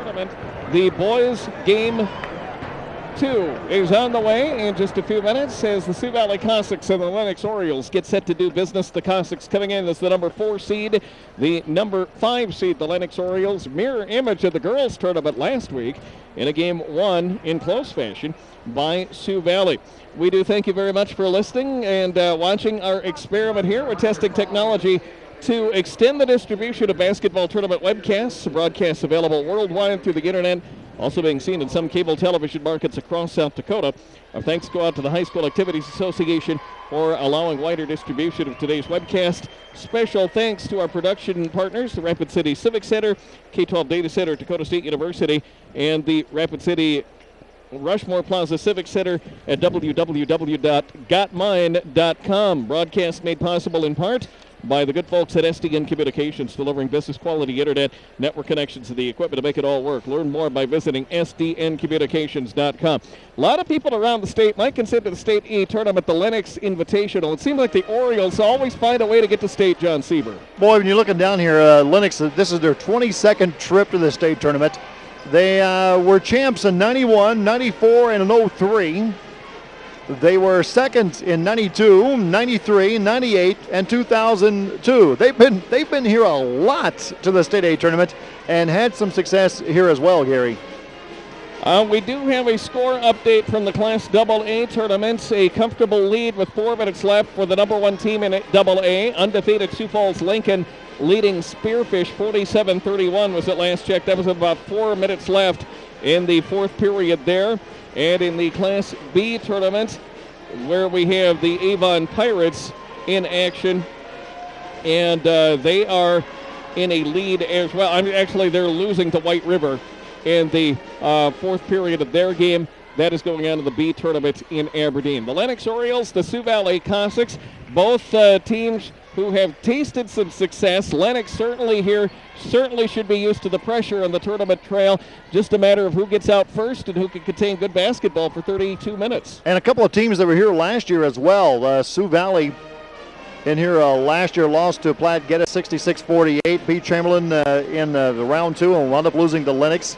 tournament. The boys game 2 is on the way in just a few minutes as the Sioux Valley Cossacks and the Lennox Orioles get set to do business. The Cossacks coming in as the number 4 seed, the number 5 seed, the Lennox Orioles, mirror image of the girls tournament last week in a game won in close fashion by Sioux Valley. We do thank you very much for listening and watching our experiment here. We're testing technology to extend the distribution of basketball tournament webcasts, broadcasts available worldwide through the internet, also being seen in some cable television markets across South Dakota. Our thanks go out to the High School Activities Association for allowing wider distribution of today's webcast. Special thanks to our production partners, the Rapid City Civic Center, K-12 Data Center, Dakota State University, and the Rapid City Rushmore Plaza Civic Center at www.gotmine.com. Broadcast made possible in part by the good folks at SDN Communications, delivering business quality internet, network connections, and the equipment to make it all work. Learn more by visiting sdncommunications.com. A lot of people around the state might consider the State E tournament the Lennox Invitational. It seems like the Orioles always find a way to get to state, John Sieber. Boy, when you're looking down here, Lennox, this is their 22nd trip to the state tournament. They were champs in 91, 94, and 03. They were second in 92, 93, 98, and 2002. They've been here a lot to the State A tournament and had some success here as well, Gary. We do have a score update from the Class AA tournament. A comfortable lead with 4 minutes left for the number 1 team in AA. Undefeated Sioux Falls Lincoln leading Spearfish 47-31 was at last check. That was about 4 minutes left in the 4th period there. And in the Class B tournament, where we have the Avon Pirates in action, and they are in a lead as well. Actually, they're losing to White River in the 4th period of their game. That is going on in the B tournament in Aberdeen. The Lennox Orioles, the Sioux Valley Cossacks, both teams who have tasted some success. Lennox certainly should be used to the pressure on the tournament trail. Just a matter of who gets out first and who can contain good basketball for 32 minutes. And a couple of teams that were here last year as well. Sioux Valley in here last year lost to Platte Geddes 66-48. Beat Chamberlain in the round 2 and wound up losing to Lennox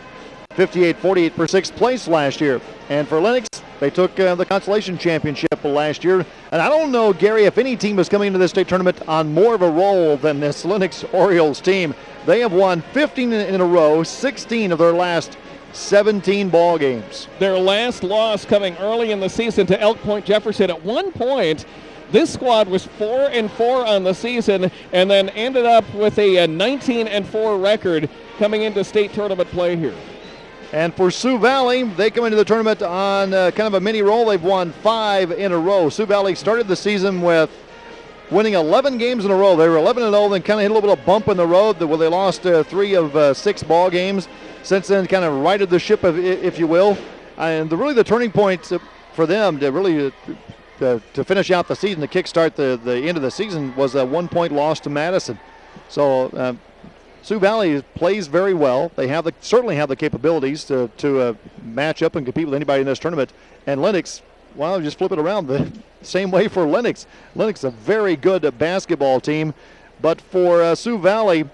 58-48 for 6th place last year. And for Lennox, they took the consolation championship last year. And I don't know, Gary, if any team is coming into this state tournament on more of a roll than this Lennox Orioles team. They have won 15 in a row, 16 of their last 17 ball games. Their last loss coming early in the season to Elk Point Jefferson. At one point, this squad was 4-4 on the season and then ended up with a 19-4 record coming into state tournament play here. And for Sioux Valley, they come into the tournament on kind of a mini roll. They've won 5 in a row. Sioux Valley started the season with winning 11 games in a row. They were 11-0, then kind of hit a little bit of bump in the road where they lost 3 of 6 ball games. Since then, kind of righted the ship, if you will. And the turning point for them to really to finish out the season, to kickstart the end of the season, was a 1-point loss to Madison. So Sioux Valley plays very well. They certainly have the capabilities to match up and compete with anybody in this tournament. And Lennox, well, just flip it around the same way for Lennox. Lennox is a very good basketball team. But for Sioux Valley,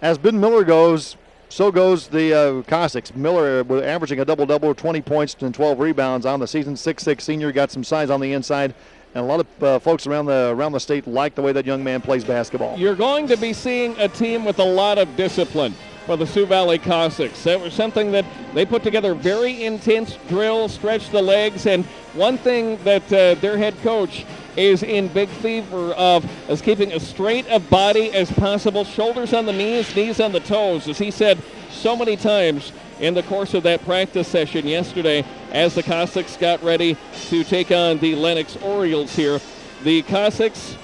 as Ben Miller goes, so goes the Cossacks. Miller averaging a double-double, 20 points and 12 rebounds on the season. 6'6" senior, got some size on the inside. And a lot of folks around the state like the way that young man plays basketball. You're going to be seeing a team with a lot of discipline for the Sioux Valley Cossacks. That was something that they put together, very intense drill, stretch the legs, and one thing that their head coach is in big favor of is keeping as straight a body as possible, shoulders on the knees on the toes, as he said so many times in the course of that practice session yesterday as the Cossacks got ready to take on the Lennox Orioles here. The Cossacks,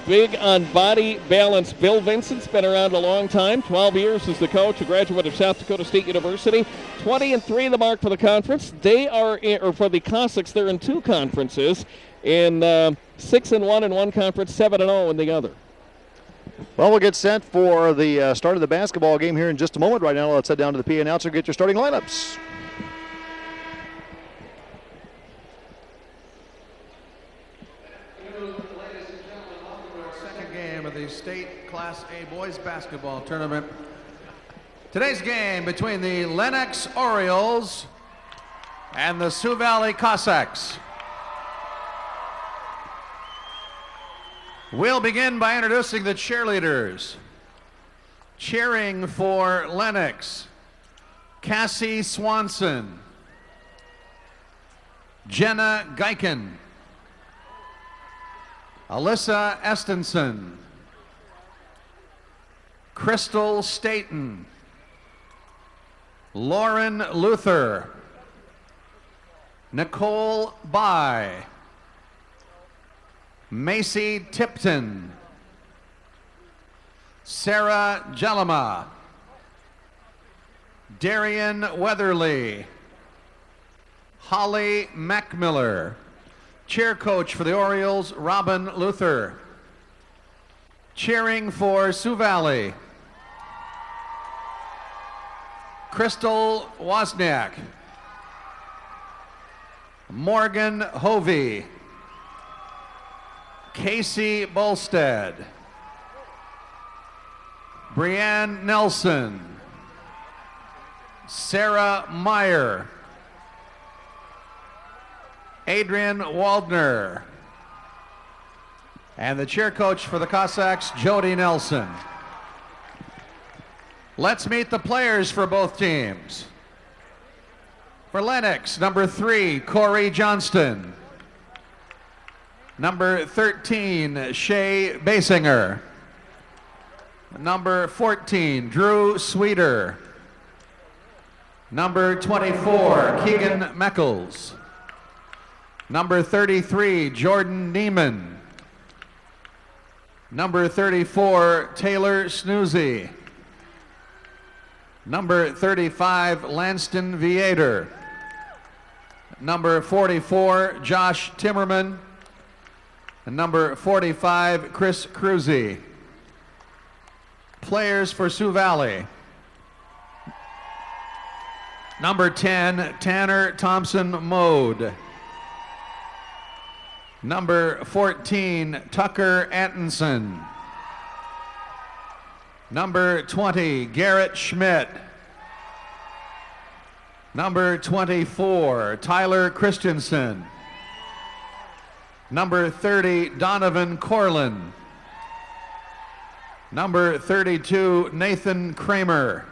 big on body balance. Bill Vincent's been around a long time, 12 years as the coach, a graduate of South Dakota State University. 20-3 the mark for the conference. They are, or for the Cossacks, they're in 2 conferences, in 6-1 in one conference, 7-0 in the other. Well, we'll get set for the start of the basketball game here in just a moment. Right now, let's head down to the PA announcer, get your starting lineups. Second game of the state Class A boys basketball tournament Today's game between the Lennox Orioles and the Sioux Valley Cossacks. We'll begin by introducing the cheerleaders. Cheering for Lennox, Cassie Swanson, Jenna Geiken, Alyssa Estenson, Crystal Staten, Lauren Luther, Nicole Bai, Macy Tipton, Sarah Jellema, Darian Weatherly, Holly Mackmiller. Cheer coach for the Orioles, Robin Luther. Cheering for Sioux Valley, Crystal Wozniak, Morgan Hovey, Casey Bolstead, Brianne Nelson, Sarah Meyer, Adrian Waldner, and the cheer coach for the Cossacks, Jody Nelson. Let's meet the players for both teams. For Lennox, number 3, Corey Johnston. Number 13, Shay Basinger. Number 14, Drew Sweeter. Number 24, Keegan Meckles. Number 33, Jordan Neiman. Number 34, Taylor Snoozy. Number 35, Lanston Viator. Number 44, Josh Timmerman. And number 45, Chris Cruzy. Players for Sioux Valley. Number 10, Tanner Thompson Mode. Number 14, Tucker Atkinson. Number 20, Garrett Schmidt. Number 24, Tyler Christensen. Number 30, Donovan Corlin. Number 32, Nathan Kramer.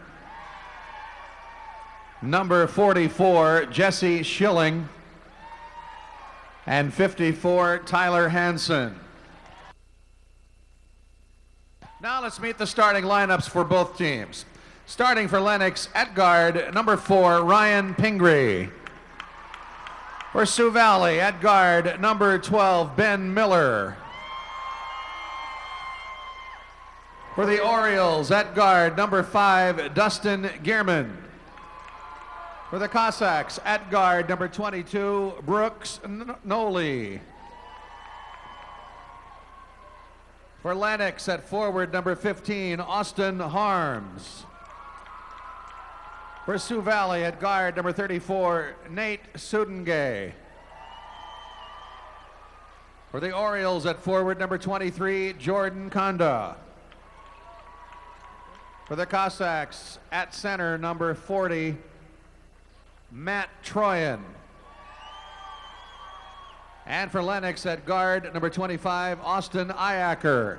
Number 44, Jesse Schilling. And 54, Tyler Hansen. Now let's meet the starting lineups for both teams. Starting for Lennox at guard, number 4, Ryan Pingree. For Sioux Valley at guard, number 12, Ben Miller. For the Orioles at guard, number 5, Dustin Gearman. For the Cossacks at guard, number 22, Brooks Noli. For Lennox at forward, number 15, Austin Harms. For Sioux Valley at guard, number 34, Nate Sudengay. For the Orioles at forward, number 23, Jordan Konda. For the Cossacks at center, number 40, Matt Troyan. And for Lennox at guard, number 25, Austin Iacker.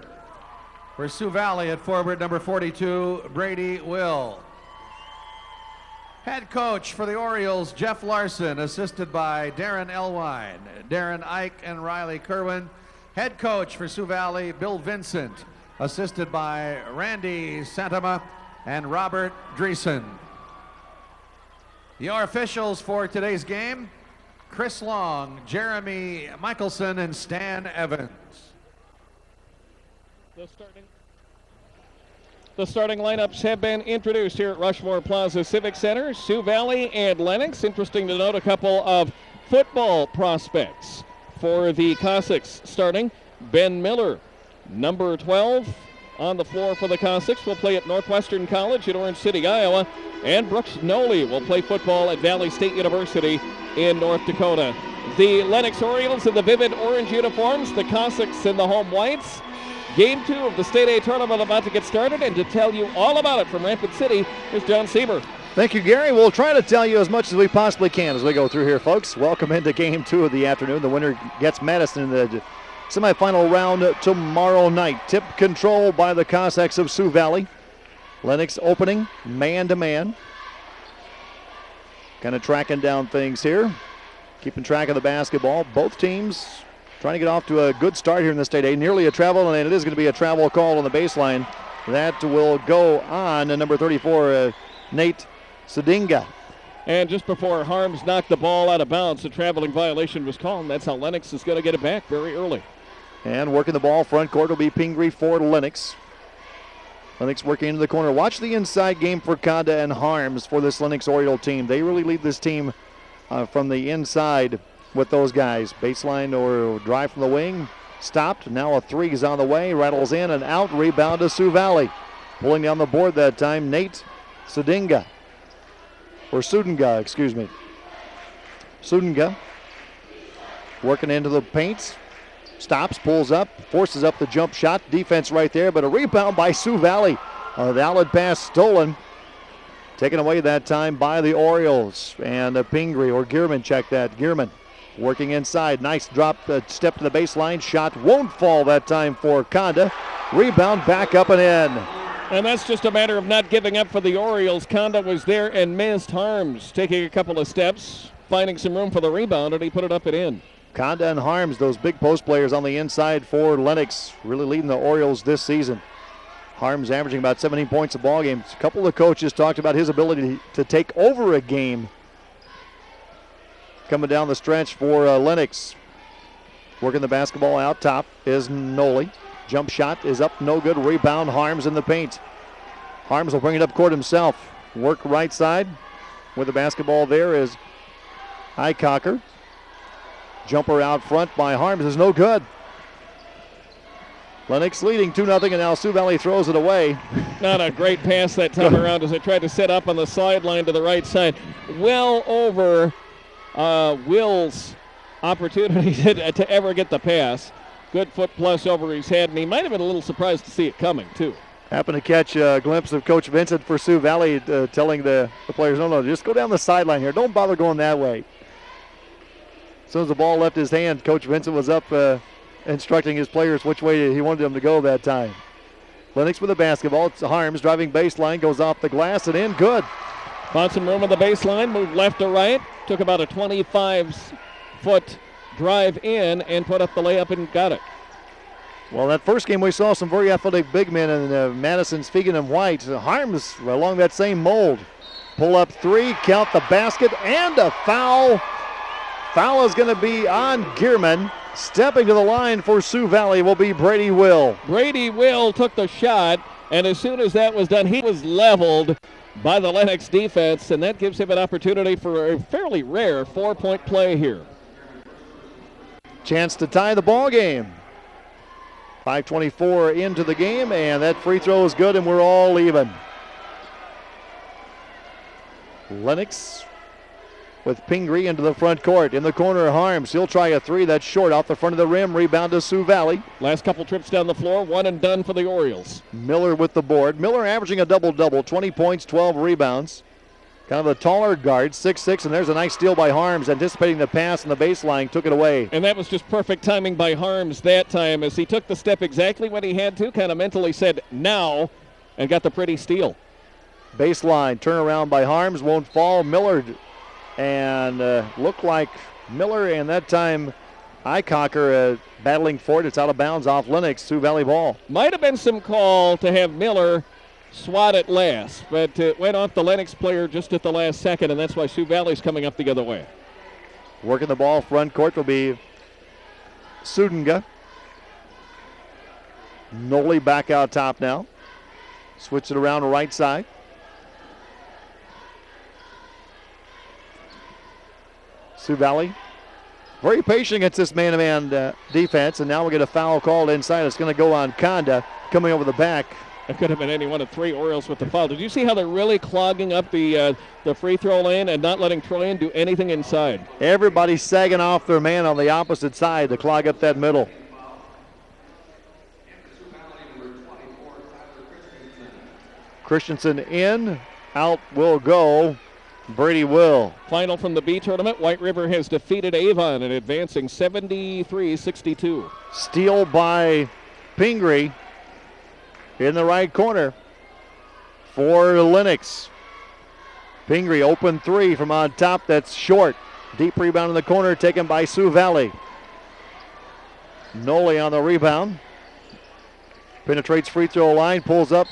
For Sioux Valley at forward, number 42, Brady Will. Head coach for the Orioles, Jeff Larson, assisted by Darren Elwine, Darren Ike, and Riley Kerwin. Head coach for Sioux Valley, Bill Vincent, assisted by Randy Santama and Robert Dreesen. Your officials for today's game, Chris Long, Jeremy Michelson, and Stan Evans. The starting lineups have been introduced here at Rushmore Plaza Civic Center. Sioux Valley and Lennox. Interesting to note a couple of football prospects for the Cossacks. Starting, Ben Miller, number 12, on the floor for the Cossacks. Will play at Northwestern College in Orange City, Iowa. And Brooks Noli will play football at Valley State University in North Dakota. The Lennox Orioles in the vivid orange uniforms, the Cossacks in the home whites. Game 2 of the State A tournament about to get started, and to tell you all about it from Rapid City is John Sieber. Thank you, Gary. We'll try to tell you as much as we possibly can as we go through here, folks. Welcome into Game 2 of the afternoon. The winner gets Madison in the semifinal round tomorrow night. Tip control by the Cossacks of Sioux Valley. Lennox opening man-to-man. Kind of tracking down things here. Keeping track of the basketball. Both teams trying to get off to a good start here in the State A. Nearly a travel, and it is going to be a travel call on the baseline. That will go on number 34, Nate Sedinga. And just before Harms knocked the ball out of bounds, a traveling violation was called. That's how Lennox is going to get it back very early. And working the ball front court will be Pingree for Lennox. Lennox working into the corner. Watch the inside game for Conda and Harms for this Lennox Oriole team. They really lead this team from the inside with those guys. Baseline or drive from the wing. Stopped. Now a three is on the way. Rattles in and out. Rebound to Sioux Valley. Pulling down the board that time, Nate Sedinga. Or Sudenga, excuse me. Sudenga working into the paint. Stops, pulls up, forces up the jump shot. Defense right there, but a rebound by Sioux Valley. A valid pass stolen. Taken away that time by the Orioles. And Pingree or Gearman check that. Gearman working inside. Nice drop, step to the baseline. Shot won't fall that time for Conda. Rebound back up and in. And that's just a matter of not giving up for the Orioles. Conda was there and missed. Harms taking a couple of steps, finding some room for the rebound, and he put it up and in. Conda and Harms, those big post players on the inside for Lennox, really leading the Orioles this season. Harms averaging about 17 points a ball game. A couple of coaches talked about his ability to take over a game. Coming down the stretch for Lennox. Working the basketball out top is Noli. Jump shot is up, no good. Rebound, Harms in the paint. Harms will bring it up court himself. Work right side. With the basketball there is Highcocker. Jumper out front by Harms is no good. Lennox leading 2-0, and now Sioux Valley throws it away. Not a great pass that time around as they tried to set up on the sideline to the right side. Well over Will's opportunity to ever get the pass. Good foot plus over his head, and he might have been a little surprised to see it coming, too. Happened to catch a glimpse of Coach Vincent for Sioux Valley telling the players, no, just go down the sideline here. Don't bother going that way. As soon as the ball left his hand, Coach Vincent was up instructing his players which way he wanted them to go that time. Lennox with the basketball. It's Harms driving baseline, goes off the glass and in. Good. Found some room on the baseline, moved left to right, took about a 25-foot drive in and put up the layup and got it. Well, that first game we saw some very athletic big men in Madison, Fegan, and White. Harms along that same mold. Pull up three, count the basket, and a foul. Foul is going to be on Gearman. Stepping to the line for Sioux Valley will be Brady Will. Brady Will took the shot, and as soon as that was done, he was leveled by the Lennox defense, and that gives him an opportunity for a fairly rare 4-point play here. Chance to tie the ball game. 5:24 into the game, and that free throw is good, and we're all even. Lennox with Pingree into the front court. In the corner, Harms. He'll try a three. That's short off the front of the rim. Rebound to Sioux Valley. Last couple trips down the floor, one and done for the Orioles. Miller with the board. Miller averaging a double-double, 20 points, 12 rebounds. Kind of a taller guard, 6'6", and there's a nice steal by Harms, anticipating the pass on the baseline, took it away. And that was just perfect timing by Harms that time as he took the step exactly when he had to, kind of mentally said now, and got the pretty steal. Baseline, turnaround by Harms, won't fall. Miller, and looked like Miller, and that time Highcocker battling for it. It's out of bounds off Lennox, Sioux Valley ball. Might have been some call to have Miller swat it last, but it went off the Lennox player just at the last second, and that's why Sioux Valley's coming up the other way. Working the ball front court will be Sudenga. Noli back out top now. Switch it around to right side. Sioux Valley very patient against this man-to-man defense, and now we get a foul called inside. It's going to go on Conda coming over the back. It could have been any one of three Orioles with the foul. Did you see how they're really clogging up the free throw lane and not letting Troyan do anything inside? Everybody's sagging off their man on the opposite side to clog up that middle. Christensen in, out will go Brady Will. Final from the B tournament, White River has defeated Avon and advancing 73-62. Steal by Pingree in the right corner for Lennox. Pingree open three from on top, that's short. Deep rebound in the corner taken by Sioux Valley. Noli on the rebound. Penetrates free throw line, pulls up,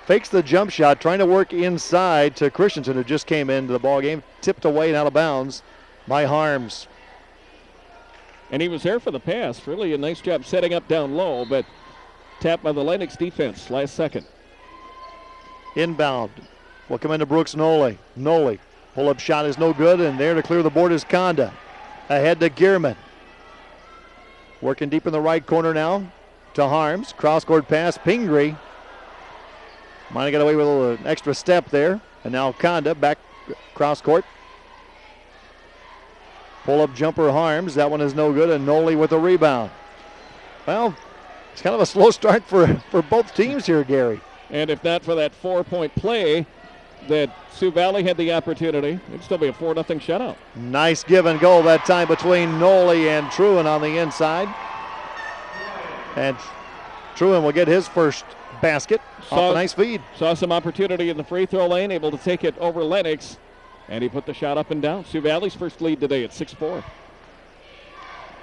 fakes the jump shot, trying to work inside to Christensen, who just came into the ball game. Tipped away and out of bounds by Harms. And he was there for the pass. Really a nice job setting up down low, but tapped by the Lennox defense last second. Inbound will come into Brooks Noli. Noli, pull-up shot is no good, and there to clear the board is Conda. Ahead to Gearman. Working deep in the right corner now to Harms. Cross-court pass, Pingree. Might have got away with an extra step there. And now Conda back cross-court. Pull-up jumper Harms. That one is no good, and Noli with a rebound. Well, it's kind of a slow start for both teams here, Gary. And if not for that 4-point play that Sioux Valley had the opportunity, it'd still be a 4-0 shutout. Nice give and go that time between Noli and Truan on the inside. And Truan will get his first basket off a nice feed. Saw some opportunity in the free throw lane, able to take it over Lennox, and he put the shot up and down. Sioux Valley's first lead today at 6-4.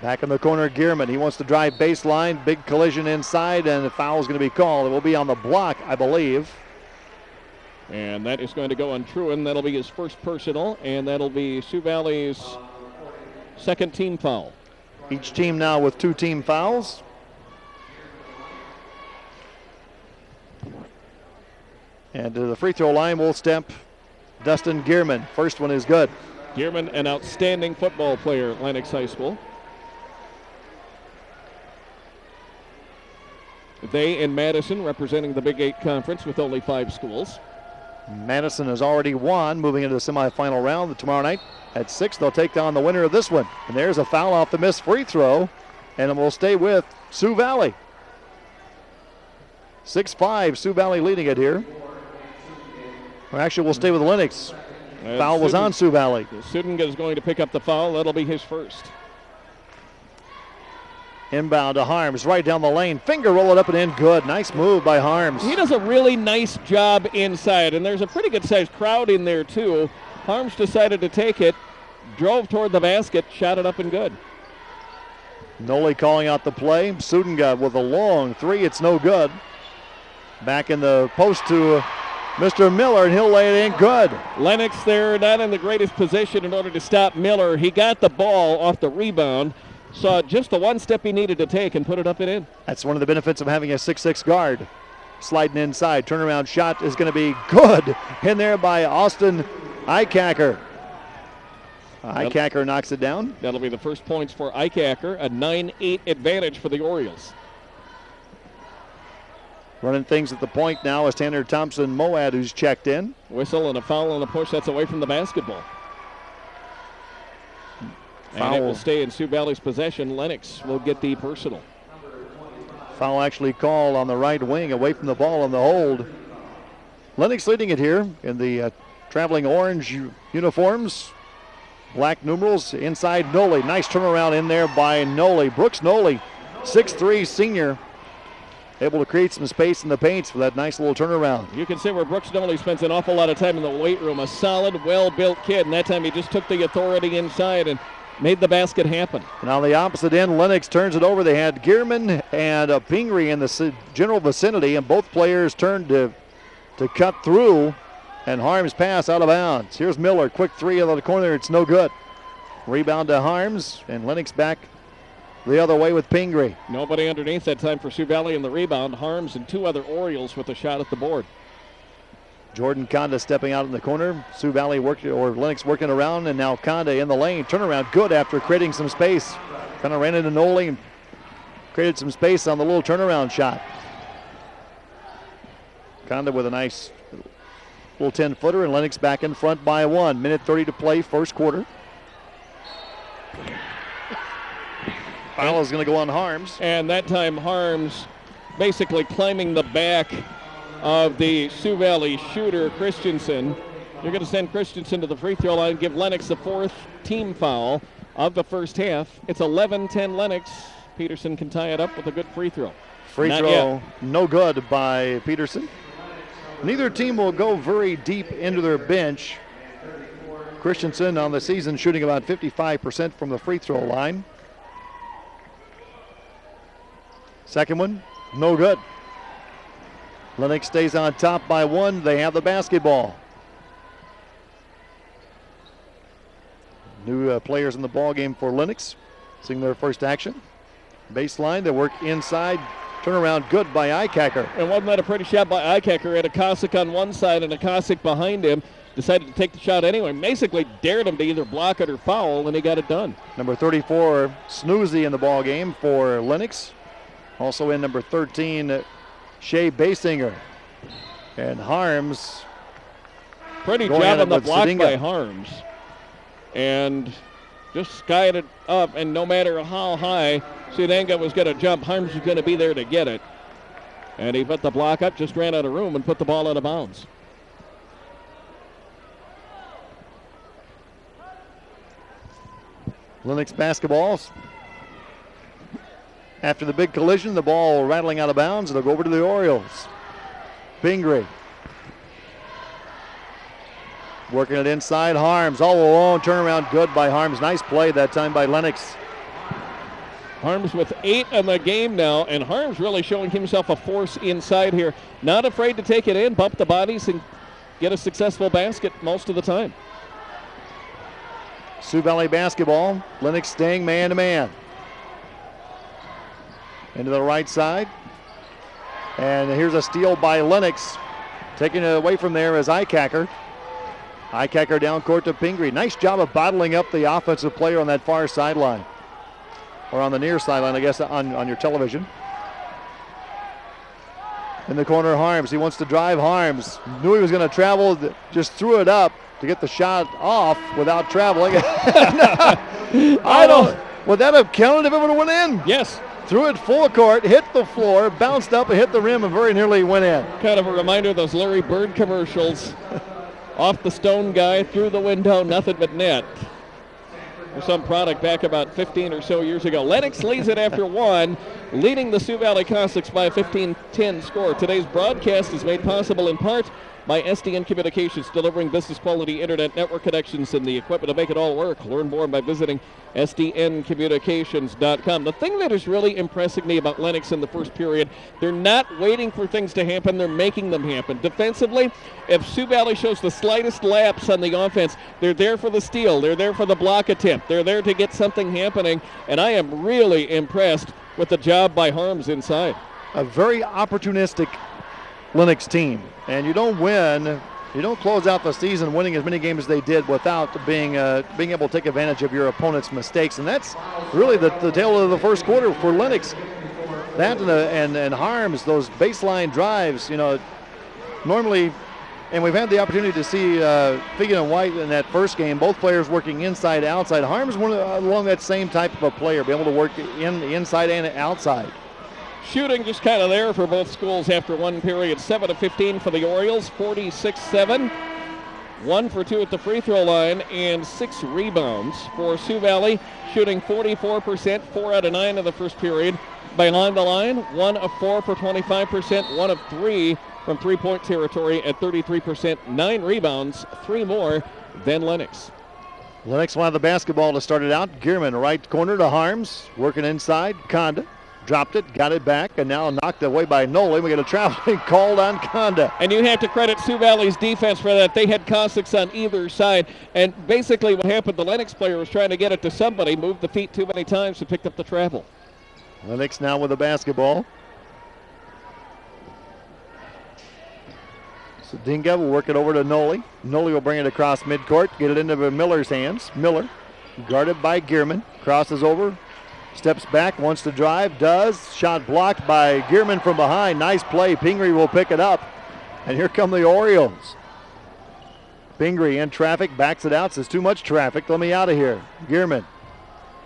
Back in the corner, Gearman. He wants to drive baseline. Big collision inside, and the foul is going to be called. It will be on the block, I believe. And that is going to go on Truan. That'll be his first personal, and that'll be Sioux Valley's second team foul. Each team now with 2 team fouls. And to the free throw line will step Dustin Gearman. First one is good. Gearman, an outstanding football player at Lennox High School. They in Madison representing the Big 8 Conference with only 5 schools. Madison has already won, moving into the semifinal round. Tomorrow night at 6, they'll take down the winner of this one. And there's a foul off the missed free throw, and it will stay with Sioux Valley. 6-5, Sioux Valley leading it here. Well, actually, we'll stay with Lennox. Foul was on Sioux Valley. Sudenga is going to pick up the foul. That'll be his first. Inbound to Harms, right down the lane. Finger roll it up and in, good. Nice move by Harms. He does a really nice job inside, and there's a pretty good-sized crowd in there, too. Harms decided to take it, drove toward the basket, shot it up and good. Noli calling out the play. Sudenga with a long three, it's no good. Back in the post to Mr. Miller, and he'll lay it in good. Lennox there, not in the greatest position in order to stop Miller. He got the ball off the rebound, saw just the one step he needed to take and put it up and in. That's one of the benefits of having a 6'6 guard. Sliding inside, turnaround shot is going to be good. In there by Austin Eichacker. Eichacker knocks it down. That'll be the first points for Eichacker, a 9-8 advantage for the Orioles. Running things at the point now is Tanner Thompson Moad, who's checked in. Whistle and a foul and a push. That's away from the basketball. Foul. And it will stay in Sioux Valley's possession. Lennox will get the personal. Foul actually called on the right wing, away from the ball on the hold. Lennox leading it here in the traveling orange uniforms. Black numerals inside Noli. Nice turnaround in there by Noli. Brooks Noli, 6'3 senior. Able to create some space in the paints for that nice little turnaround. You can see where Brooks Noli spends an awful lot of time in the weight room. A solid, well-built kid, and that time he just took the authority inside and made the basket happen. And on the opposite end, Lennox turns it over. They had Gearman and Pingree in the general vicinity, and both players turned to cut through, and Harms pass out of bounds. Here's Miller, quick three out of the corner. It's no good. Rebound to Harms, and Lennox back the other way with Pingree. Nobody underneath that time for Sioux Valley in the rebound. Harms and 2 other Orioles with a shot at the board. Jordan Conda stepping out in the corner. Sioux Valley Lennox working around, and now Conda in the lane. Turnaround good after creating some space. Kind of ran into Noli and created some space on the little turnaround shot. Conda with a nice little 10-footer, and Lennox back in front by 1. Minute 30 to play, first quarter. Foul is going to go on Harms. And that time Harms basically climbing the back of the Sioux Valley shooter, Christensen. You're going to send Christensen to the free throw line, give Lennox the 4th team foul of the first half. It's 11-10 Lennox. Peterson can tie it up with a good free throw. Free throw, no good by Peterson. Neither team will go very deep into their bench. Christensen on the season shooting about 55% from the free throw line. Second one, no good. Lennox stays on top by 1. They have the basketball. New players in the ball game for Lennox, seeing their first action. Baseline, they work inside. Turnaround good by Eichacker. And wasn't that a pretty shot by Eichacker? Had a Cossack on one side and a Cossack behind him. Decided to take the shot anyway. Basically dared him to either block it or foul, and he got it done. Number 34, Snoozy in the ball game for Lennox. Also in number 13, Shea Basinger. And Harms. Pretty job on the block by Harms. And just skied it up, and no matter how high Sudenga was going to jump, Harms was going to be there to get it. And he put the block up, just ran out of room and put the ball out of bounds. Lennox basketball. After the big collision, the ball rattling out of bounds. It'll go over to the Orioles. Pingree. Working it inside, Harms all alone. Turnaround good by Harms. Nice play that time by Lennox. Harms with 8 in the game now, and Harms really showing himself a force inside here. Not afraid to take it in, bump the bodies, and get a successful basket most of the time. Sioux Valley basketball. Lennox staying man-to-man. Into the right side. And here's a steal by Lennox. Taking it away from there is Eichacker. Eichacker down court to Pingree. Nice job of bottling up the offensive player on that far sideline. Or on the near sideline, I guess, on your television. In the corner, Harms. He wants to drive. Harms knew he was going to travel, just threw it up to get the shot off without traveling. Would that have counted if it would have went in? Yes. Threw it full court, hit the floor, bounced up and hit the rim and very nearly went in. Kind of a reminder of those Larry Bird commercials. Off the stone guy, through the window, nothing but net. Or some product back about 15 or so years ago. Lennox leads it after 1, leading the Sioux Valley Cossacks by a 15-10 score. Today's broadcast is made possible in part by SDN Communications, delivering business quality internet network connections and the equipment to make it all work. Learn more by visiting sdncommunications.com. The thing that is really impressing me about Lennox in the first period, they're not waiting for things to happen, they're making them happen. Defensively, if Sioux Valley shows the slightest lapse on the offense, they're there for the steal, they're there for the block attempt, they're there to get something happening, and I am really impressed with the job by Harms inside. A very opportunistic Lennox team, and you don't win, you don't close out the season winning as many games as they did without being able to take advantage of your opponent's mistakes, and that's really the tale of the first quarter for Lennox. That and Harms, those baseline drives, you know, normally, and we've had the opportunity to see Figan and White in that first game, both players working inside, outside. Harms went along that same type of a player, be able to work inside and outside. Shooting just kind of there for both schools after one period. 7 of 15 for the Orioles, 46-7. 1 for 2 at the free throw line and 6 rebounds for Sioux Valley, shooting 44%, 4 out of 9 of the first period. Behind the line, 1 of 4 for 25%, 1 of 3 from three-point territory at 33%, 9 rebounds, 3 more than Lennox. Lennox will have the basketball to start it out. Gearman, right corner to Harms, working inside. Conda dropped it, got it back, and now knocked away by Nolan. We get a traveling called on Conda. And you have to credit Sioux Valley's defense for that. They had Cossacks on either side, and basically what happened, the Lennox player was trying to get it to somebody, moved the feet too many times and picked up the travel. Lennox now with the basketball. So Dinga will work it over to Noli. Noli will bring it across midcourt, get it into Miller's hands. Miller, guarded by Gearman, crosses over, steps back, wants to drive, does. Shot blocked by Gearman from behind. Nice play. Pingree will pick it up. And here come the Orioles. Pingree in traffic, backs it out, says too much traffic, let me out of here. Gearman,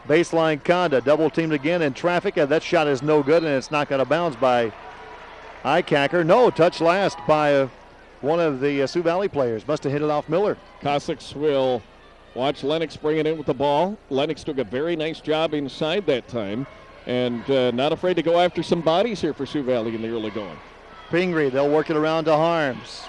baseline Conda, double teamed again in traffic, and that shot is no good, and it's knocked out of bounds by Eichacker, no, touch last by one of the Sioux Valley players. Must have hit it off Miller. Cossacks will watch Lennox bring it in with the ball. Lennox took a very nice job inside that time, and not afraid to go after some bodies here for Sioux Valley in the early going. Pingree, they'll work it around to Harms.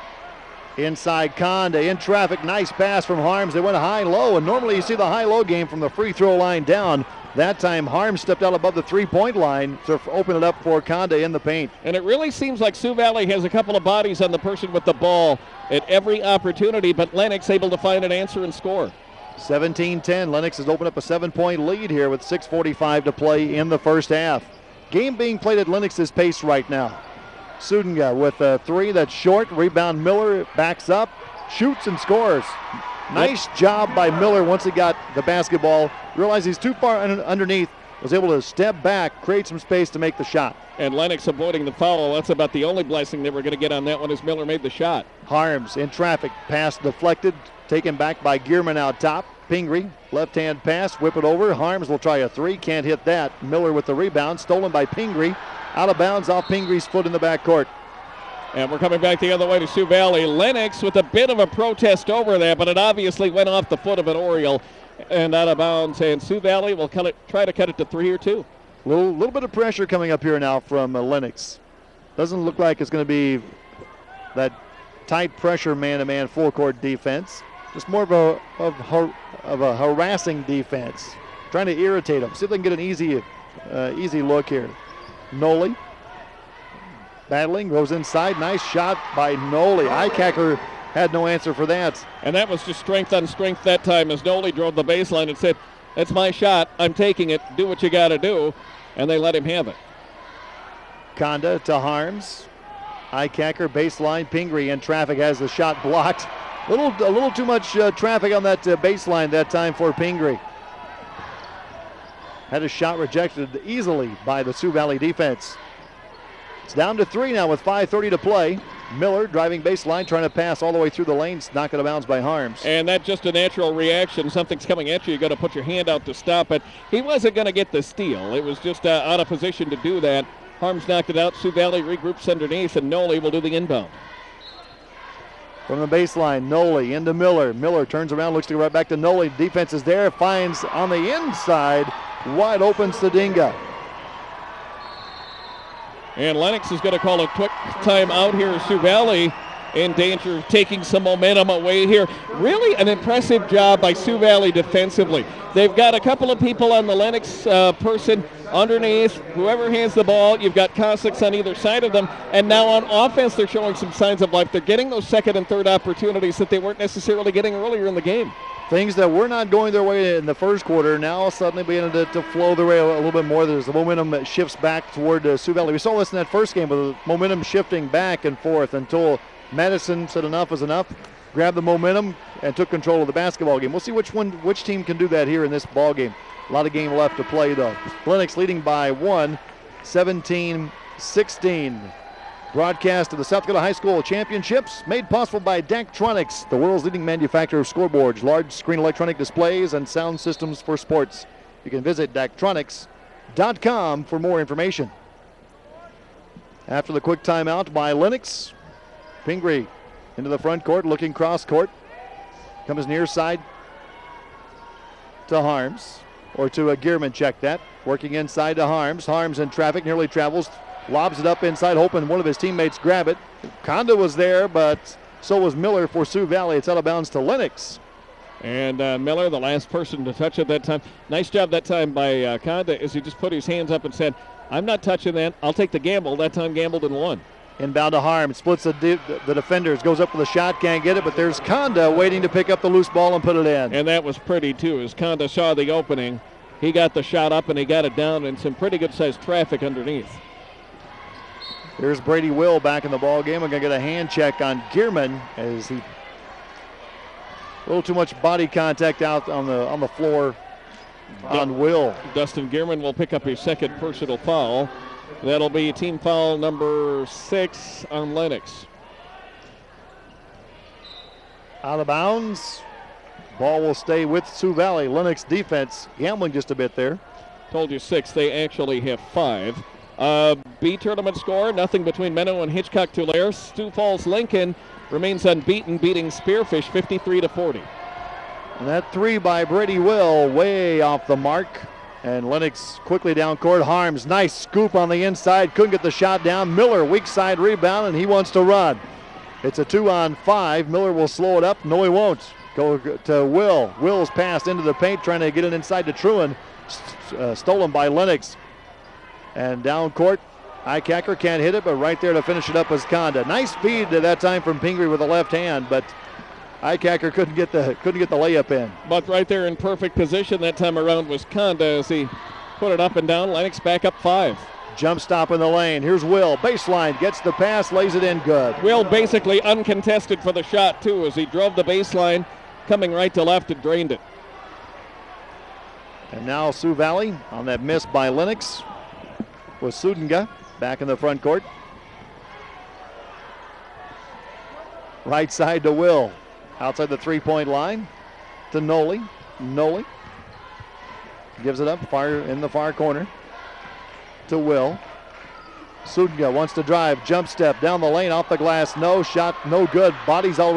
Inside Conda, in traffic, nice pass from Harms. They went high-low, and normally you see the high-low game from the free throw line down. That time Harms stepped out above the three-point line to open it up for Conda in the paint. And it really seems like Sioux Valley has a couple of bodies on the person with the ball at every opportunity, but Lennox able to find an answer and score. 17-10, Lennox has opened up a 7-point lead here with 6:45 to play in the first half. Game being played at Lennox's pace right now. Sudenga with a three that's short, rebound Miller, backs up, shoots and scores. Nice job by Miller once he got the basketball. Realized he's too far underneath, was able to step back, create some space to make the shot. And Lennox avoiding the foul. That's about the only blessing they were going to get on that one as Miller made the shot. Harms in traffic, pass deflected, taken back by Gierman out top. Pingree, left-hand pass, whip it over. Harms will try a three, can't hit that. Miller with the rebound, stolen by Pingree. Out of bounds off Pingree's foot in the backcourt. And we're coming back the other way to Sioux Valley. Lennox with a bit of a protest over that, but it obviously went off the foot of an Oriole and out of bounds. And Sioux Valley will try to cut it to 3 or 2. Little bit of pressure coming up here now from Lennox. Doesn't look like it's going to be that tight pressure man-to-man full-court defense. Just more of a harassing defense, trying to irritate them. See if they can get an easy look here. Noli battling, goes inside. Nice shot by Noli. Eichacker had no answer for that. And that was just strength on strength that time as Noli drove the baseline and said, "That's my shot. I'm taking it. Do what you got to do." And they let him have it. Conda to Harms. Eichacker baseline. Pingree in traffic has the shot blocked. A little too much traffic on that baseline that time for Pingree. Had a shot rejected easily by the Sioux Valley defense. It's down to 3 now with 5:30 to play. Miller driving baseline, trying to pass all the way through the lanes, knocked out of bounds by Harms. And that's just a natural reaction. Something's coming at you. You got to put your hand out to stop it. He wasn't going to get the steal. It was just out of position to do that. Harms knocked it out. Sioux Valley regroups underneath, and Noli will do the inbound. From the baseline, Noli into Miller. Miller turns around, looks to go right back to Noli. Defense is there, finds on the inside, wide open Stadinga. And Lennox is going to call a quick timeout here. Sioux Valley in danger of taking some momentum away here. Really an impressive job by Sioux Valley defensively. They've got a couple of people on the Lennox person underneath. Whoever has the ball, you've got Cossacks on either side of them. And now on offense, they're showing some signs of life. They're getting those second and third opportunities that they weren't necessarily getting earlier in the game. Things that were not going their way in the first quarter now suddenly beginning to flow their way a little bit more. There's the momentum that shifts back toward Sioux Valley. We saw this in that first game with the momentum shifting back and forth until Madison said enough is enough, grabbed the momentum, and took control of the basketball game. We'll see which team can do that here in this ball game. A lot of game left to play, though. Lennox leading by 1, 17-16. Broadcast of the South Dakota High School Championships made possible by Daktronics, the world's leading manufacturer of scoreboards, large screen electronic displays, and sound systems for sports. You can visit Daktronics.com for more information. After the quick timeout by Lennox, Pingree into the front court, looking cross court. Comes near side to Harms, or to Gierman, check that. Working inside to Harms. Harms in traffic, nearly travels. Lobs it up inside, hoping one of his teammates grab it. Conda was there, but so was Miller for Sioux Valley. It's out of bounds to Lennox. And Miller, the last person to touch it that time. Nice job that time by Conda as he just put his hands up and said, "I'm not touching that. I'll take the gamble." That time gambled and won. Inbound to Harms, splits the defenders, goes up with a shot, can't get it, but there's Conda waiting to pick up the loose ball and put it in. And that was pretty too, as Conda saw the opening. He got the shot up and he got it down in some pretty good sized traffic underneath. There's Brady Will back in the ball game. We're going to get a hand check on Gierman as he a little too much body contact out on the floor on Will. Dustin Gierman will pick up his second personal foul. That'll be team foul number 6 on Lennox. Out of bounds. Ball will stay with Sioux Valley. Lennox defense gambling just a bit there. Told you 6. They actually have 5. B tournament score, nothing between Menno and Hitchcock-Tulare. Sioux Falls Lincoln remains unbeaten, beating Spearfish 53-40. And that three by Brady Will, way off the mark. And Lennox quickly down court. Harms, nice scoop on the inside. Couldn't get the shot down. Miller, weak side rebound, and he wants to run. It's a 2-on-5. Miller will slow it up. No, he won't. Go to Will. Will's passed into the paint, trying to get it inside to Truan. Stolen by Lennox. And down court, Eichacker can't hit it, but right there to finish it up was Conda. Nice feed at that time from Pingree with the left hand, but Eichacker couldn't get the layup in. But right there in perfect position that time around was Conda as he put it up and down. Lennox back up 5. Jump stop in the lane. Here's Will. Baseline, gets the pass, lays it in good. Will basically uncontested for the shot too as he drove the baseline, coming right to left and drained it. And now Sioux Valley on that miss by Lennox with Sudenga back in the front court. Right side to Will. Outside the three-point line to Noli. Noli gives it up in the far corner to Will. Sudenga wants to drive, jump step down the lane, off the glass, no shot, no good. Bodies all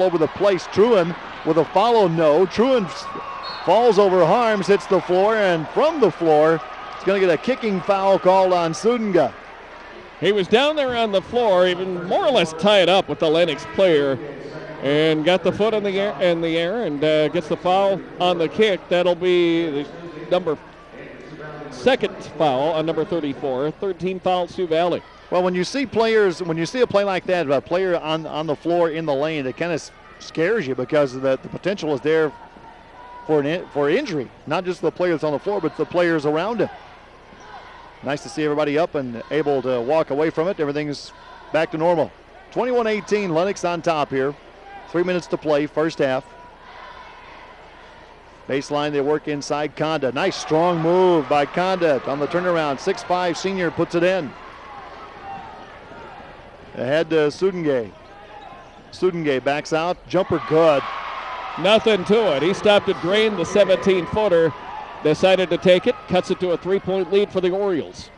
over the place. Truan with a follow, no. Truan falls over Harms, hits the floor, and from the floor, it's going to get a kicking foul called on Sudenga. He was down there on the floor, even more or less tied up with the Lennox player, and got the foot in the air, and gets the foul on the kick. That'll be the second foul on number 34. 13 foul Sioux Valley. Well, when you see a play like that, a player on the floor in the lane, it kind of scares you because the potential is there for injury. Not just the player that's on the floor, but the players around him. Nice to see everybody up and able to walk away from it. Everything's back to normal. 21-18, Lennox on top here. 3 minutes to play, first half. Baseline, they work inside Conda. Nice strong move by Conda on the turnaround. 6'5" senior puts it in. Ahead to Sudenga. Sudenga backs out. Jumper good. Nothing to it. He stopped to drain the 17-footer. Decided to take it. Cuts it to a 3-point lead for the Orioles.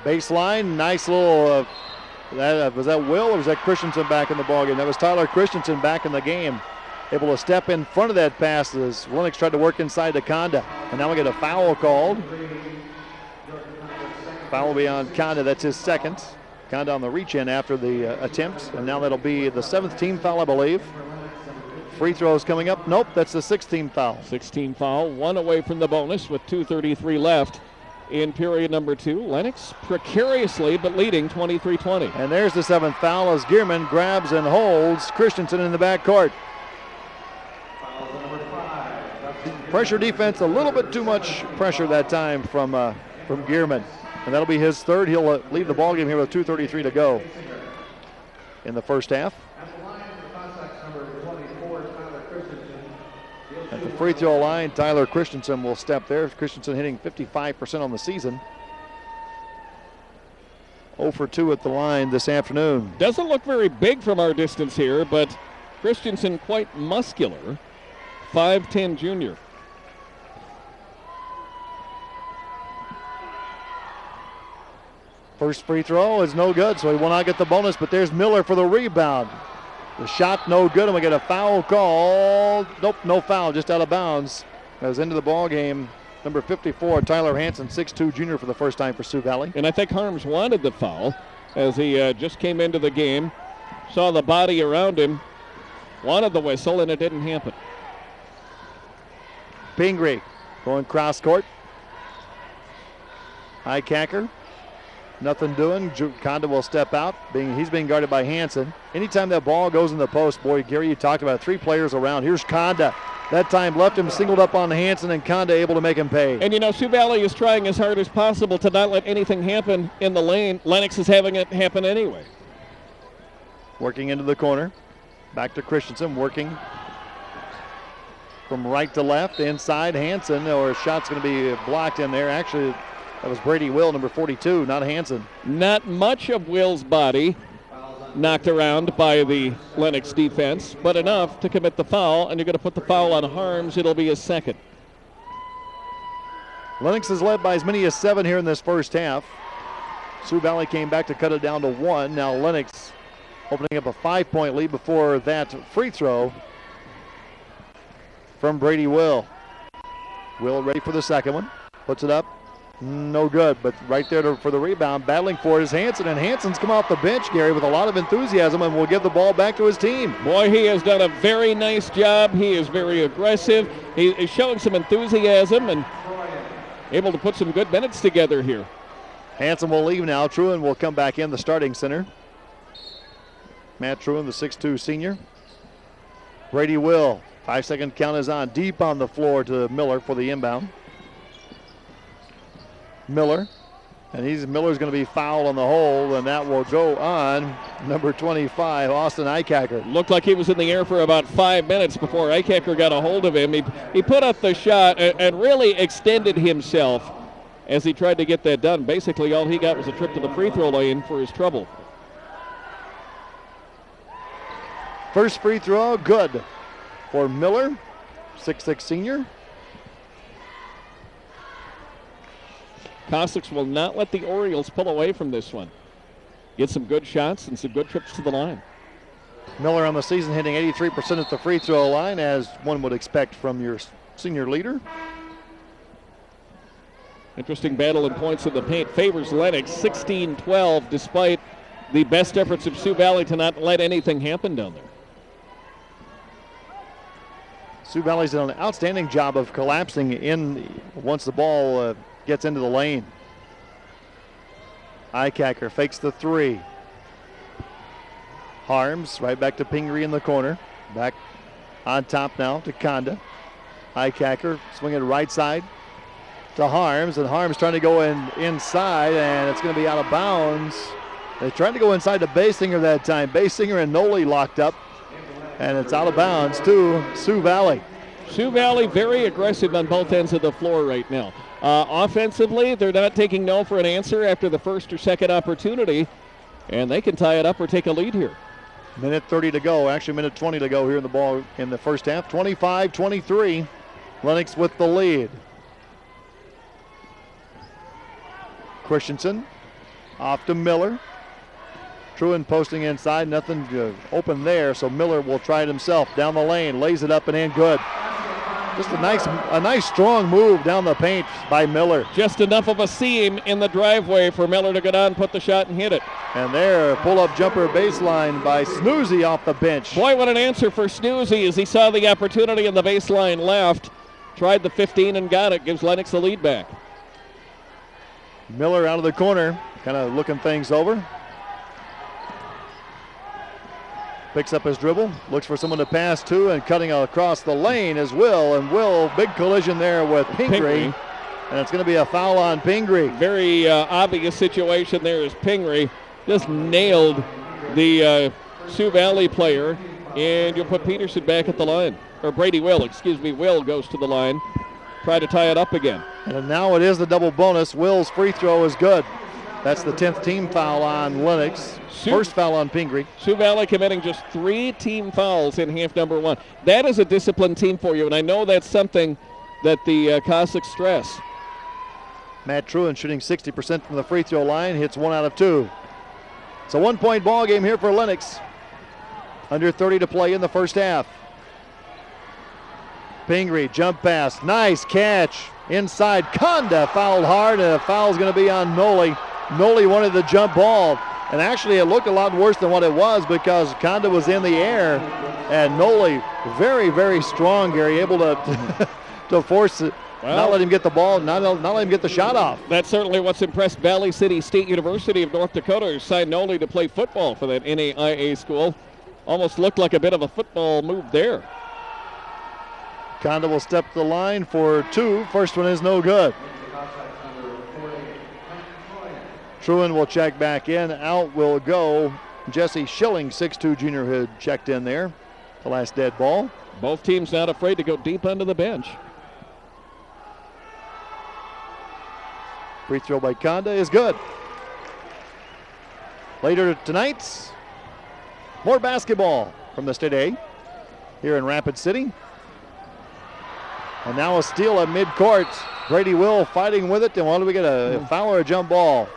Baseline, nice little... was that Will or was that Christensen back in the ballgame? That was Tyler Christensen back in the game. Able to step in front of that pass as Lennox tried to work inside to Conda. And now we get a foul called. Foul will be on Conda. That's his second. Conda on the reach-in after the attempt. And now that'll be the 7th team foul, I believe. Free throws coming up. Nope, that's the 6th team foul. 16 foul, 1 away from the bonus with 2:33 left in period number 2. Lennox precariously but leading 23-20. And there's the 7th foul as Gearman grabs and holds Christensen in the backcourt. Pressure defense, a little bit too much pressure that time from Gearman. And that'll be his 3rd. He'll leave the ballgame here with 2:33 to go in the first half. At the free throw line, Tyler Christensen will step there. Christensen hitting 55% on the season. 0 for 2 at the line this afternoon. Doesn't look very big from our distance here, but Christensen quite muscular. 5'10" junior. First free throw is no good, so he will not get the bonus, but there's Miller for the rebound. The shot no good, and we get a foul called. Nope, no foul, just out of bounds. As into the ball game, number 54, Tyler Hansen, 6'2" junior for the first time for Sioux Valley. And I think Harms wanted the foul as he just came into the game, saw the body around him, wanted the whistle, and it didn't happen. Pingree going cross court. Eichacker. Nothing doing. Conda will step out. He's being guarded by Hansen. Anytime that ball goes in the post, boy, Gary, you talked about 3 players around. Here's Conda. That time left him singled up on Hansen, and Conda able to make him pay. And you know, Sioux Valley is trying as hard as possible to not let anything happen in the lane. Lennox is having it happen anyway. Working into the corner. Back to Christensen, working from right to left. Inside, Hansen, or a shot's going to be blocked in there. Actually, that was Brady Will, number 42, not Hansen. Not much of Will's body knocked around by the Lennox defense, but enough to commit the foul, and you're going to put the foul on Harms. It'll be his second. Lennox is led by as many as 7 here in this first half. Sioux Valley came back to cut it down to 1. Now Lennox opening up a 5-point lead before that free throw from Brady Will. Will ready for the second one. Puts it up. No good, but right there for the rebound, battling for it is Hanson, and Hanson's come off the bench, Gary, with a lot of enthusiasm and will give the ball back to his team. Boy, he has done a very nice job. He is very aggressive. He is showing some enthusiasm and able to put some good minutes together here. Hanson will leave now. Truin will come back in, the starting center. Matt Truin, the 6'2 senior. Brady Will, 5-second count is on, deep on the floor to Miller for the inbound. Miller, and Miller's going to be fouled on the hole, and that will go on number 25, Austin Eichacker. Looked like he was in the air for about 5 minutes before Eichacker got a hold of him. He put up the shot and really extended himself as he tried to get that done. Basically, all he got was a trip to the free throw line for his trouble. First free throw, good for Miller, 6'6 senior. Cossacks will not let the Orioles pull away from this one. Get some good shots and some good trips to the line. Miller on the season hitting 83% at the free throw line, as one would expect from your senior leader. Interesting battle in points in the paint. Favors Lennox 16-12, despite the best efforts of Sioux Valley to not let anything happen down there. Sioux Valley's done an outstanding job of collapsing in once the ball gets into the lane. Eichacker fakes the 3. Harms right back to Pingree in the corner. Back on top now to Conda. Eichacker swinging right side to Harms, and Harms trying to go inside, and it's going to be out of bounds. They tried to go inside to Basinger that time. Basinger and Noli locked up, and it's out of bounds to Sioux Valley. Sioux Valley very aggressive on both ends of the floor right now. Offensively, they're not taking no for an answer after the first or second opportunity, and they can tie it up or take a lead here. Minute 30 to go, actually minute 20 to go here in the ball in the first half. 25-23, Lennox with the lead. Christensen off to Miller. Truin posting inside, nothing open there, so Miller will try it himself down the lane, lays it up and in, good. Just a nice strong move down the paint by Miller. Just enough of a seam in the driveway for Miller to go down, put the shot and hit it. And there, pull-up jumper baseline by Snoozy off the bench. Boy, what an answer for Snoozy as he saw the opportunity in the baseline left. Tried the 15 and got it, gives Lennox the lead back. Miller out of the corner, kind of looking things over. Picks up his dribble, looks for someone to pass to, and cutting across the lane is Will. And Will, big collision there with Pingree. And it's going to be a foul on Pingree. Very obvious situation there as Pingree just nailed the Sioux Valley player. And you'll put Peterson back at the line. Or Brady Will, excuse me. Will goes to the line. Try to tie it up again. And now it is the double bonus. Will's free throw is good. That's the 10th team foul on Lennox. First foul on Pingree. Sioux Valley committing just 3 team fouls in half number 1. That is a disciplined team for you, and I know that's something that the Cossacks stress. Matt Truin shooting 60% from the free throw line, hits 1 out of 2. It's a 1-point ball game here for Lennox. Under 30 to play in the first half. Pingree, jump pass, nice catch. Inside, Conda fouled hard, and a foul's going to be on Noli. Noli wanted the jump ball, and actually it looked a lot worse than what it was because Conda was in the air, and Noli very, very strong, Gary, able to to force it, not let him get the ball, not let him get the shot off. That's certainly what's impressed Valley City State University of North Dakota, who signed Noli to play football for that NAIA school. Almost looked like a bit of a football move there. Conda will step to the line for 2. First one is no good. Truin will check back in. Out will go Jesse Schilling, 6'2 junior, who checked in there. The last dead ball. Both teams not afraid to go deep onto the bench. Free throw by Conda is good. Later tonight, more basketball from the State A here in Rapid City. And now a steal at midcourt Grady Will fighting with it. And what do we get? A foul or a jump ball?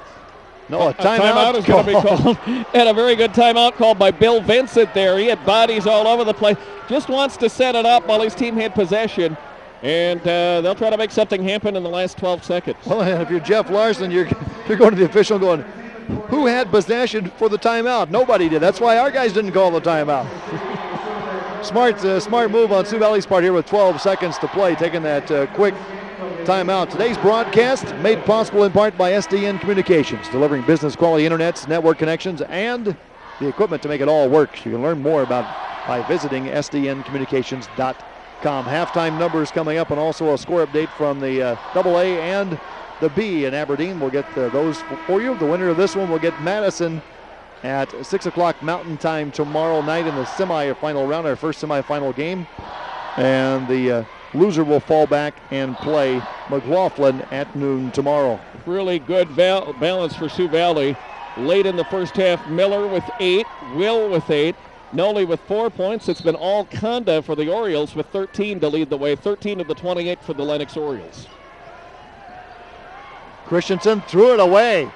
No, a timeout is going to be called. And a very good timeout called by Bill Vincent there. He had bodies all over the place. Just wants to set it up while his team had possession. And they'll try to make something happen in the last 12 seconds. Well, if you're Jeff Larson, you're going to the official going, who had possession for the timeout? Nobody did. That's why our guys didn't call the timeout. Smart move on Sioux Valley's part here with 12 seconds to play, taking that quick timeout. Today's broadcast made possible in part by SDN Communications, delivering business quality internets, network connections, and the equipment to make it all work. You can learn more by visiting sdncommunications.com. Halftime numbers coming up, and also a score update from the AA and the B in Aberdeen. We'll get those for you. The winner of this one will get Madison at 6 o'clock Mountain Time tomorrow night in the semifinal round, our first semifinal game. And the loser will fall back and play McLaughlin at noon tomorrow. Really good balance for Sioux Valley. Late in the first half, Miller with 8, Will with 8, Noli with 4 points. It's been all Conda for the Orioles with 13 to lead the way. 13 of the 28 for the Lennox Orioles. Christensen threw it away.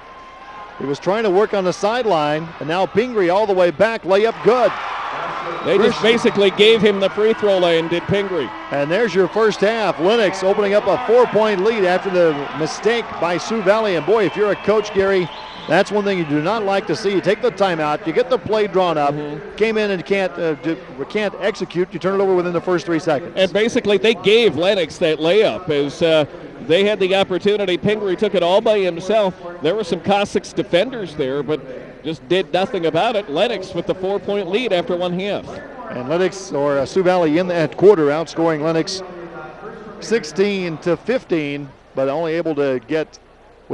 He was trying to work on the sideline, and now Pingree all the way back, layup good. They just basically gave him the free throw lane, did Pingree. And there's your first half. Lennox opening up a 4-point lead after the mistake by Sioux Valley. And boy, if you're a coach, Gary, that's one thing you do not like to see. You take the timeout, you get the play drawn up, came in and can't execute, you turn it over within the first 3 seconds. And basically they gave Lennox that layup as they had the opportunity. Pingree took it all by himself. There were some Cossacks defenders there, but just did nothing about it. Lennox with the 4-point lead after one half. And Lennox, or Sioux Valley in that quarter, outscoring Lennox 16-15, but only able to get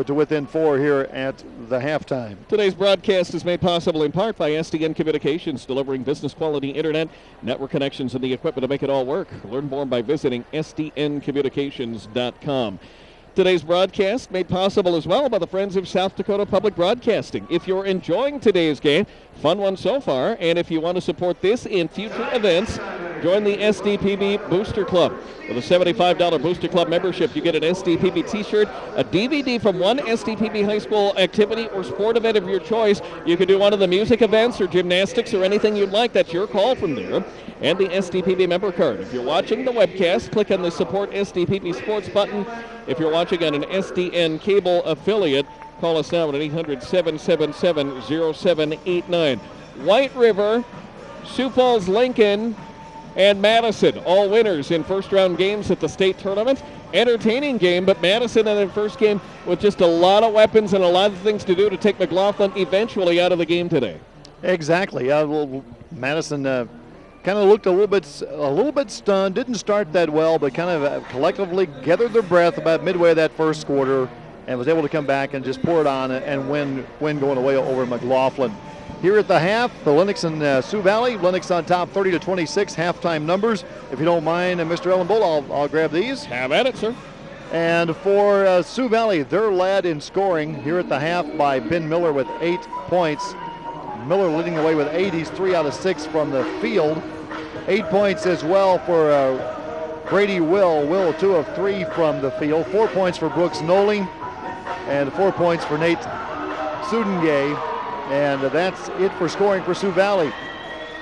to within 4 here at the halftime. Today's broadcast is made possible in part by SDN Communications, delivering business quality internet, network connections, and the equipment to make it all work. Learn more by visiting sdncommunications.com. Today's broadcast made possible as well by the Friends of South Dakota Public Broadcasting. If you're enjoying today's game, fun one so far, and if you want to support this in future events, join the SDPB Booster Club. With a $75 Booster Club membership, you get an SDPB t-shirt, a DVD from one SDPB high school activity or sport event of your choice. You can do one of the music events or gymnastics or anything you'd like. That's your call from there. And the SDPB member card. If you're watching the webcast, click on the Support SDPB Sports button. If you're watching on an SDN cable affiliate, call us now at 800-777-0789. White River, Sioux Falls, Lincoln, and Madison, all winners in first-round games at the state tournament. Entertaining game, but Madison in their first game with just a lot of weapons and a lot of things to do to take McLaughlin eventually out of the game today. Exactly. Madison kind of looked a little bit stunned. Didn't start that well, but kind of collectively gathered their breath about midway of that first quarter and was able to come back and just pour it on and win going away over McLaughlin. Here at the half, the Lennox and Sioux Valley. Lennox on top 30-26, halftime numbers. If you don't mind, Mr. Ellenbolt, I'll grab these. Have at it, sir. And for Sioux Valley, they're led in scoring here at the half by Ben Miller with 8 points. Miller leading the way with 8. He's 3 out of 6 from the field. 8 points as well for Brady Will. Will 2 of 3 from the field. 4 points for Brooks Noli. And 4 points for Nate Sudengay. And that's it for scoring for Sioux Valley.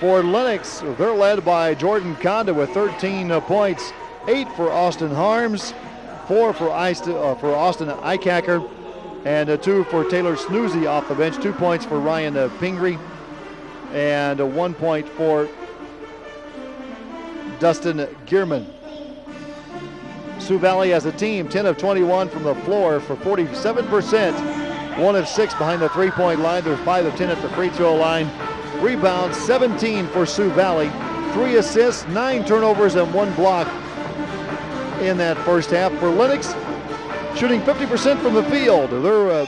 For Lennox, they're led by Jordan Conda with 13 points. 8 for Austin Harms. 4 for Austin Eichacker. And 2 for Taylor Snoozy off the bench. 2 points for Ryan Pingree. And 1 point for Dustin Gierman. Sioux Valley as a team, 10 of 21 from the floor for 47%. 1 of 6 behind the three-point line. They're 5 of 10 at the free throw line. Rebounds, 17 for Sioux Valley. 3 assists, 9 turnovers, and 1 block in that first half. For Lennox, shooting 50% from the field.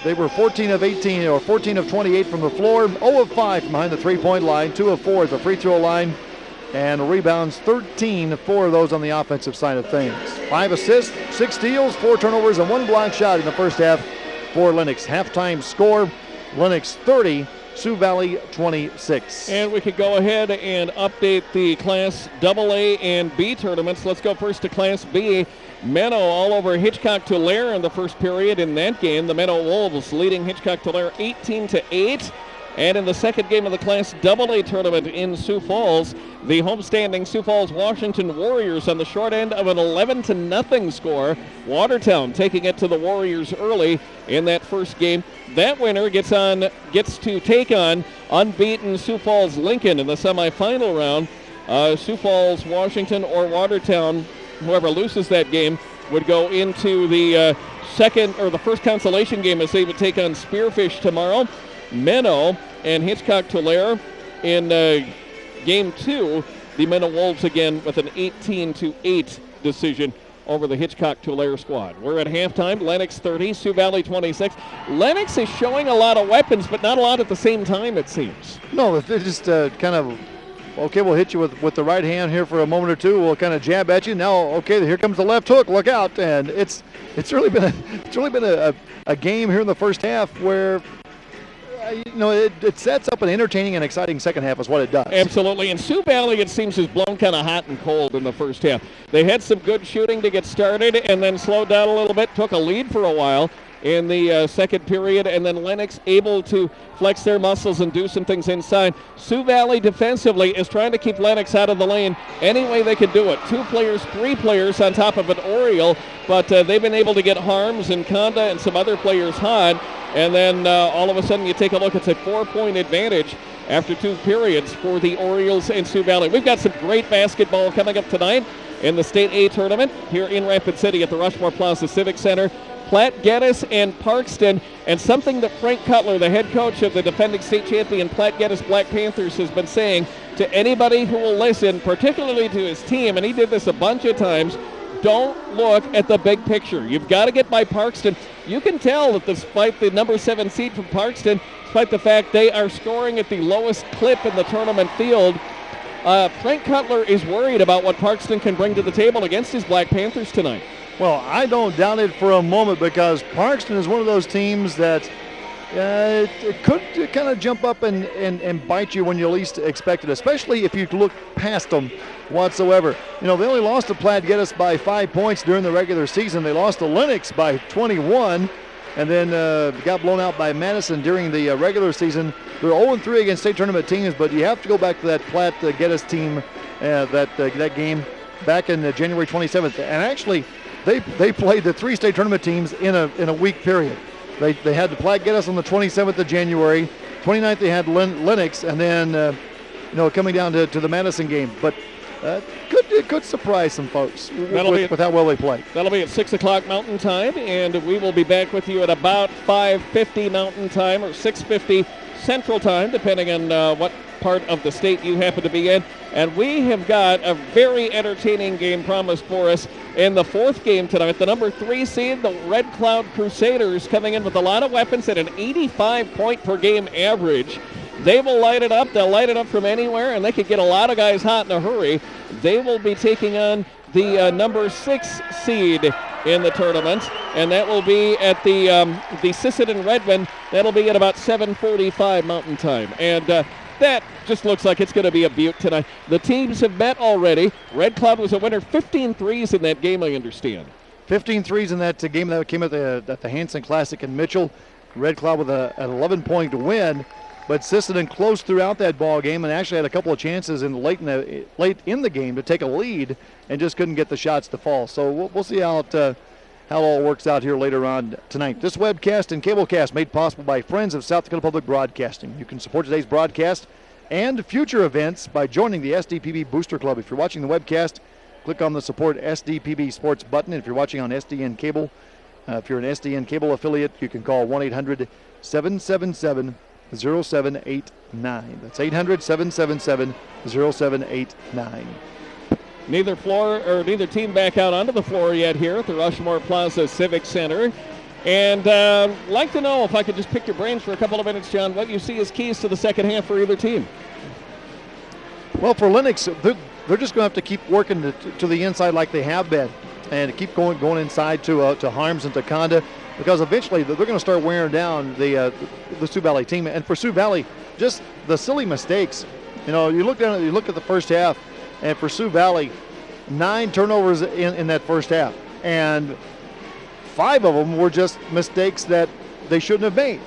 They were 14 of 18 or 14 of 28 from the floor. 0 of 5 from behind the three-point line. 2 of 4 at the free throw line. And rebounds, 13, 4 of those on the offensive side of things. 5 assists, 6 steals, 4 turnovers, and 1 block shot in the first half for Lennox. Halftime score, Lennox 30, Sioux Valley 26. And we could go ahead and update the Class AA and B tournaments. Let's go first to Class B. Menno all over Hitchcock-Tulare in the first period in that game. The Menno Wolves leading Hitchcock-Tulare 18-8. And in the second game of the Class AA tournament in Sioux Falls, the homestanding Sioux Falls Washington Warriors on the short end of an 11-0 score. Watertown taking it to the Warriors early in that first game. That winner gets to take on unbeaten Sioux Falls Lincoln in the semifinal round. Sioux Falls Washington or Watertown, whoever loses that game, would go into the first consolation game as they would take on Spearfish tomorrow. Menno and Hitchcock-Tulare in game 2. The Menno Wolves again with an 18-8 decision over the Hitchcock-Tulare squad. We're at halftime. Lennox 30, Sioux Valley 26. Lennox is showing a lot of weapons, but not a lot at the same time, it seems. No, they're just kind of, okay, we'll hit you with the right hand here for a moment or two. We'll kind of jab at you. Now, okay, here comes the left hook. Look out! And it's really been a game here in the first half where, it sets up an entertaining and exciting second half is what it does. Absolutely. And Sioux Valley, it seems, has blown kind of hot and cold in the first half. They had some good shooting to get started and then slowed down a little bit, took a lead for a while in the second period, and then Lennox able to flex their muscles and do some things inside. Sioux Valley defensively is trying to keep Lennox out of the lane any way they can do it. 2 players, 3 players on top of an Oriole, but they've been able to get Harms and Conda and some other players hot. And then all of a sudden you take a look, it's a 4-point advantage after 2 periods for the Orioles and Sioux Valley. We've got some great basketball coming up tonight in the State A tournament here in Rapid City at the Rushmore Plaza Civic Center. Platte Geddes and Parkston, and something that Frank Cutler, the head coach of the defending state champion Platte Geddes Black Panthers, has been saying to anybody who will listen, particularly to his team, and he did this a bunch of times, don't look at the big picture. You've got to get by Parkston. You can tell that despite the number 7 seed from Parkston, despite the fact they are scoring at the lowest clip in the tournament field, Frank Cutler is worried about what Parkston can bring to the table against his Black Panthers tonight. Well, I don't doubt it for a moment, because Parkston is one of those teams that it could kind of jump up and bite you when you least expect it, especially if you look past them whatsoever. They only lost to Platte Geddes by 5 points during the regular season. They lost to Lennox by 21, and then got blown out by Madison during the regular season. They're 0-3 against state tournament teams, but you have to go back to that Platte Geddes team, that game back in January 27th. And actually, they played the 3 state tournament teams in a week period. They had the Platte Geddes on the 27th of January. 29th they had Lennox, and then coming down to the Madison game. But it could surprise some folks with how well they play. That'll be at 6 o'clock Mountain Time, and we will be back with you at about 5:50 Mountain Time or 6:50 Central Time, depending on what part of the state you happen to be in. And we have got a very entertaining game promised for us in the 4th game tonight. The number 3 seed, the Red Cloud Crusaders, coming in with a lot of weapons at an 85 point per game average. They will light it up. They'll light it up from anywhere, and they could get a lot of guys hot in a hurry. They will be taking on the number 6 seed in the tournament, and that will be at the Sisseton Redmond. That'll be at about 7:45 Mountain Time. And that just looks like it's going to be a beaut tonight. The teams have met already. Red Cloud was a winner, 15 threes in that game, I understand. 15 threes in that game that came at the Hanson Classic in Mitchell. Red Cloud with an 11-point win, but Sisseton close throughout that ball game and actually had a couple of chances late in the game to take a lead and just couldn't get the shots to fall. So we'll see how it all works out here later on tonight. This webcast and cablecast made possible by Friends of South Dakota Public Broadcasting. You can support today's broadcast and future events by joining the SDPB Booster Club. If you're watching the webcast, click on the Support SDPB Sports button. If you're watching on SDN Cable, if you're an SDN Cable affiliate, you can call 1-800-777-0789. That's 800-777-0789. Neither team back out onto the floor yet here at the Rushmore Plaza Civic Center. And like to know, if I could just pick your brains for a couple of minutes, John, what you see as keys to the second half for either team. Well, for Lennox, they're just going to have to keep working to the inside like they have been, and keep going inside to Harms and to Conda. because eventually they're going to start wearing down the Sioux Valley team. And for Sioux Valley, just the silly mistakes. You know, you look at the first half, and for Sioux Valley, 9 turnovers in that first half, and 5 of them were just mistakes that they shouldn't have made.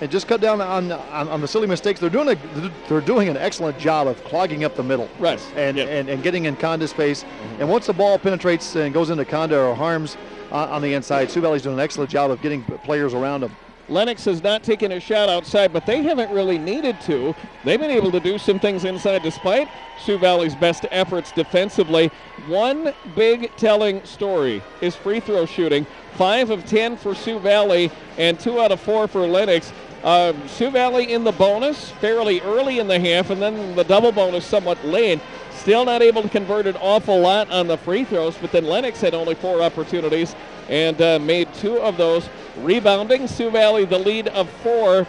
And just cut down on the silly mistakes. They're doing an excellent job of clogging up the middle, right, and getting in Conda's space. And once the ball penetrates and goes into Conda or Harms on the inside, Sioux Valley's doing an excellent job of getting players around them. Lennox has not taken a shot outside, but they haven't really needed to. They've been able to do some things inside despite Sioux Valley's best efforts defensively. One big telling story is free throw shooting. 5 of 10 for Sioux Valley and 2 out of 4 for Lennox. Sioux Valley in the bonus fairly early in the half, and then the double bonus somewhat late. Still not able to convert an awful lot on the free throws, but then Lennox had only 4 opportunities and made 2 of those. Rebounding, Sioux Valley the lead of 4.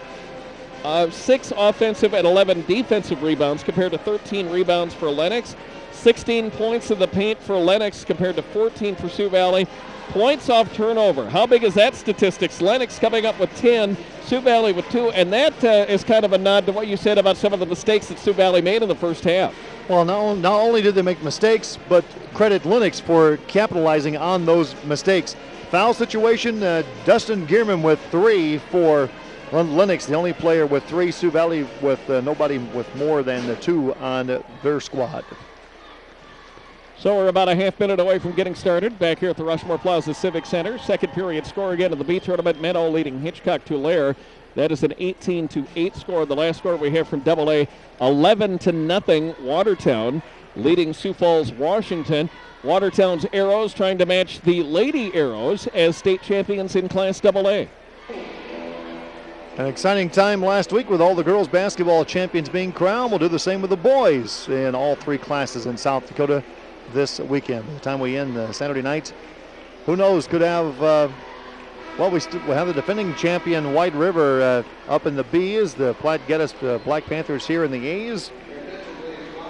6 offensive and 11 defensive rebounds compared to 13 rebounds for Lennox. 16 points in the paint for Lennox compared to 14 for Sioux Valley. Points off turnover. How big is that statistics? Lennox coming up with 10, Sioux Valley with 2, and that is kind of a nod to what you said about some of the mistakes that Sioux Valley made in the first half. Well, not only did they make mistakes, but credit Lennox for capitalizing on those mistakes. Foul situation, Dustin Gearman with 3 for Lennox, the only player with 3. Sioux Valley with nobody with more than 2 on their squad. So we're about a half minute away from getting started back here at the Rushmore Plaza Civic Center. Second period score again in the B tournament. Meadow leading Hitchcock-Tulare. That is an 18-8 score. The last score we have from AA, 11-0 Watertown leading Sioux Falls, Washington. Watertown's Arrows trying to match the Lady Arrows as state champions in Class AA. An exciting time last week with all the girls basketball champions being crowned. We'll do the same with the boys in all 3 classes in South Dakota this weekend. By the time we end Saturday night, who knows, could have, we'll have the defending champion White River up in the B's, the Platte Geddes Black Panthers here in the A's,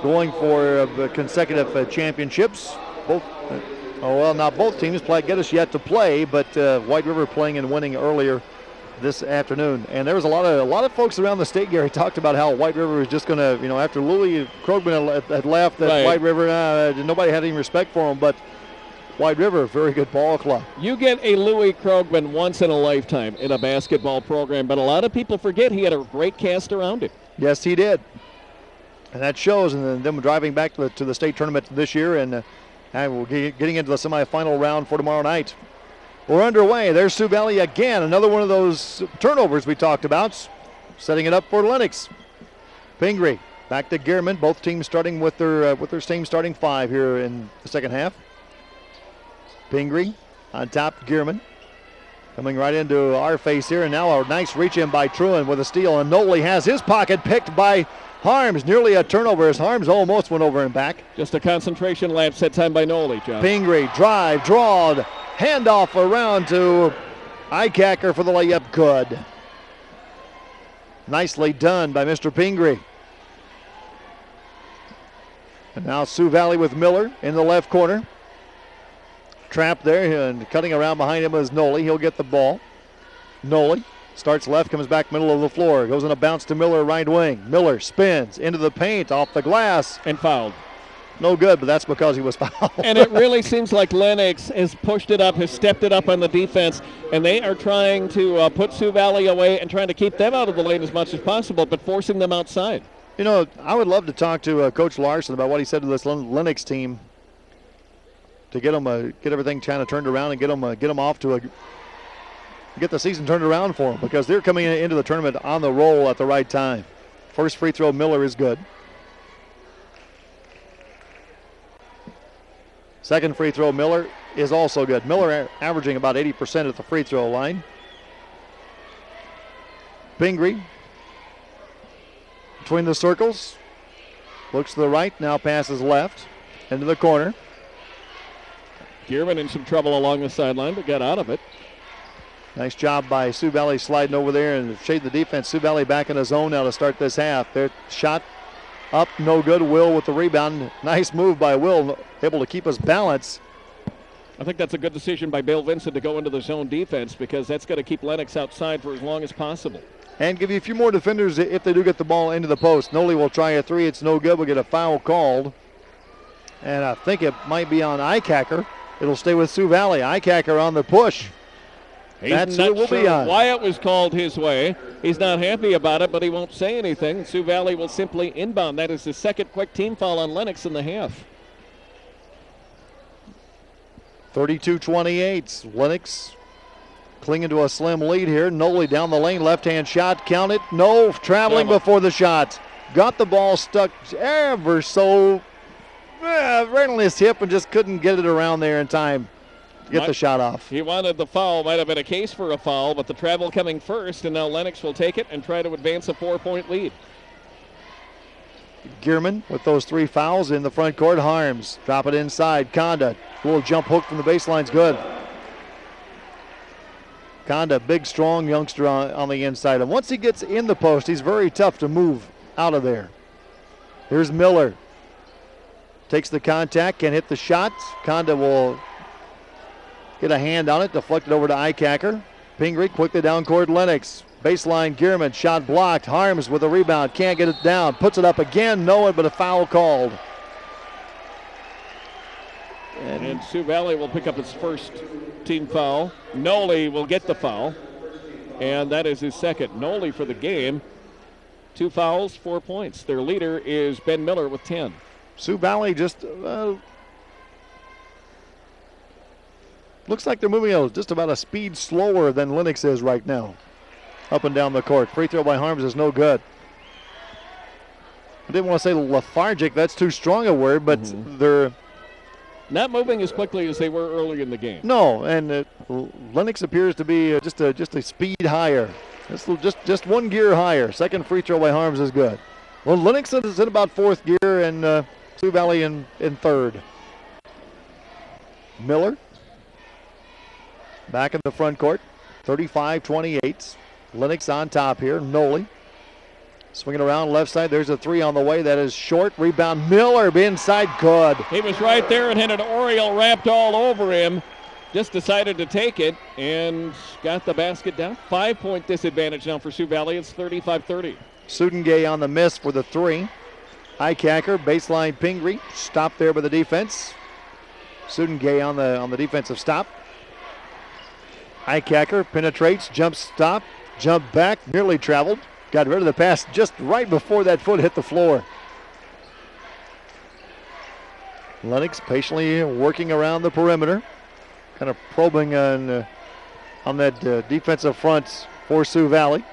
going for consecutive championships. Not both teams. Platte Geddes yet to play, but White River playing and winning earlier this afternoon. And there was a lot of folks around the state, Gary, talked about how White River was just going to, after Louis Krogman had left, that right. White River, nobody had any respect for him, but White River, very good ball club. You get a Louis Krogman once in a lifetime in a basketball program, but a lot of people forget he had a great cast around him. Yes, he did. And that shows, and then them driving back to the state tournament this year, and we're getting into the semifinal round for tomorrow night. We're underway. There's Sioux Valley again. Another one of those turnovers we talked about. Setting it up for Lennox. Pingree back to Gearman. Both teams starting with their same starting 5 here in the second half. Pingree on top, Gearman. Coming right into our face here. And now a nice reach in by Truan with a steal. And Noley has his pocket picked by Harms. Nearly a turnover as Harms almost went over and back. Just a concentration lapse that time by Noley, John. Pingree drive, drawed. Handoff around to Eichacker for the layup. Good. Nicely done by Mr. Pingree. And now Sioux Valley with Miller in the left corner. Trapped there and cutting around behind him is Noley. He'll get the ball. Noley starts left, comes back middle of the floor. Goes in a bounce to Miller, right wing. Miller spins into the paint, off the glass. And fouled. No good, but that's because he was fouled. And it really seems like Lennox has pushed it up, has stepped it up on the defense, and they are trying to put Sioux Valley away and trying to keep them out of the lane as much as possible, but forcing them outside. I would love to talk to Coach Larson about what he said to this Lennox team to get them get everything kind of turned around and get them off to get the season turned around for them, because they're coming into the tournament on the roll at the right time. First free throw, Miller, is good. Second free throw, Miller, is also good. Miller averaging about 80% at the free throw line. Pingree between the circles. Looks to the right, now passes left into the corner. Gearman in some trouble along the sideline, but got out of it. Nice job by Sioux Valley sliding over there and shade the defense. Sioux Valley back in the zone now to start this half. Their shot up, no good. Will with the rebound. Nice move by Will, able to keep his balance. I think that's a good decision by Bill Vincent to go into the zone defense because that's going to keep Lennox outside for as long as possible. And give you a few more defenders if they do get the ball into the post. Noli will try a three. It's no good. We'll get a foul called. And I think it might be on Eichacker. It'll stay with Sioux Valley. Eichacker on the push. He's not sure why it was called his way. He's not happy about it, but he won't say anything. Sioux Valley will simply inbound. That is the second quick team foul on Lennox in the half. 32-28. Lennox clinging to a slim lead here. Noli down the lane, left-hand shot, count it. No, traveling before the shot. Got the ball stuck ever so right on his hip and just couldn't get it around there in time to get the shot off. He wanted the foul. Might have been a case for a foul, but the travel coming first, and now Lennox will take it and try to advance a 4-point lead. Gearman with those 3 fouls in the front court. Harms drop it inside. Conda, little jump hook from the baseline's good. Conda, big, strong youngster on the inside. And once he gets in the post, he's very tough to move out of there. Here's Miller. Takes the contact, can hit the shot. Conda will get a hand on it, deflect it over to Eichacker. Pingree quickly down court Lennox. Baseline Gearman, shot blocked. Harms with a rebound, can't get it down. Puts it up again, no one but a foul called. And Sioux Valley will pick up its first team foul. Noli will get the foul, and that is his second. Noli for the game. 2 fouls, 4 points. Their leader is Ben Miller with 10. Sioux Valley just looks like they're moving just about a speed slower than Lennox is right now. Up and down the court. Free throw by Harms is no good. I didn't want to say lethargic. That's too strong a word, but they're not moving as quickly as they were early in the game. No, and Lennox appears to be just a speed higher. Just 1 gear higher. Second free throw by Harms is good. Well, Lennox is in about 4th gear, and Sioux Valley in 3rd. Miller back in the front court. 35-28. Lennox on top here. Noli swinging around left side. There's a 3 on the way. That is short. Rebound. Miller inside. Good. He was right there and had an Oriole wrapped all over him. Just decided to take it and got the basket down. 5-point disadvantage now for Sioux Valley. It's 35-30. Sudengay on the miss for the 3. Eichacker, baseline Pingree. Stopped there by the defense. Sudengay on the defensive stop. Eichacker penetrates, jump stop, jump back, nearly traveled. Got rid of the pass just right before that foot hit the floor. Lennox patiently working around the perimeter. Kind of probing on that defensive front for Sioux Valley.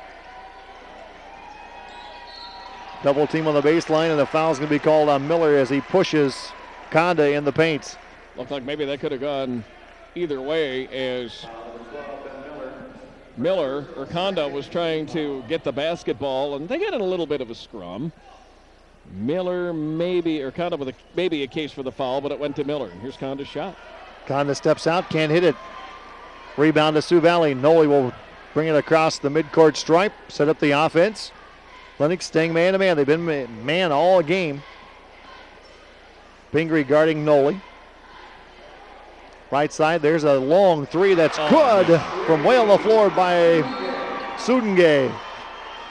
Double team on the baseline, and the foul's going to be called on Miller as he pushes Conda in the paint. Looked like maybe that could have gone either way as Miller or Conda was trying to get the basketball, and they get in a little bit of a scrum. Miller Conda with maybe a case for the foul, but it went to Miller. And here's Conda's shot. Conda steps out, can't hit it. Rebound to Sioux Valley. Noli will bring it across the midcourt stripe, set up the offense. Lennox staying man-to-man. They've been man all game. Pingree guarding Noli. Right side, there's a long 3 that's good from way on the floor by Sudengay.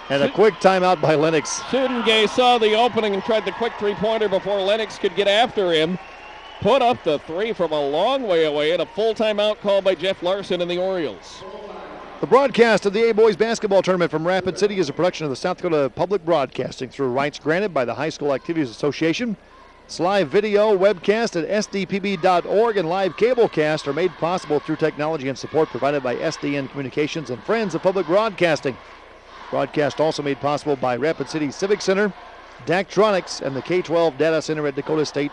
And a quick timeout by Lennox. Sudengay saw the opening and tried the quick 3-pointer before Lennox could get after him. Put up the 3 from a long way away, and a full timeout called by Jeff Larson and the Orioles. The broadcast of the A-Boys basketball tournament from Rapid City is a production of the South Dakota Public Broadcasting through rights granted by the High School Activities Association. It's live video webcast at sdpb.org, and live cablecast are made possible through technology and support provided by SDN Communications and Friends of Public Broadcasting. Broadcast also made possible by Rapid City Civic Center, Daktronics, and the K-12 Data Center at Dakota State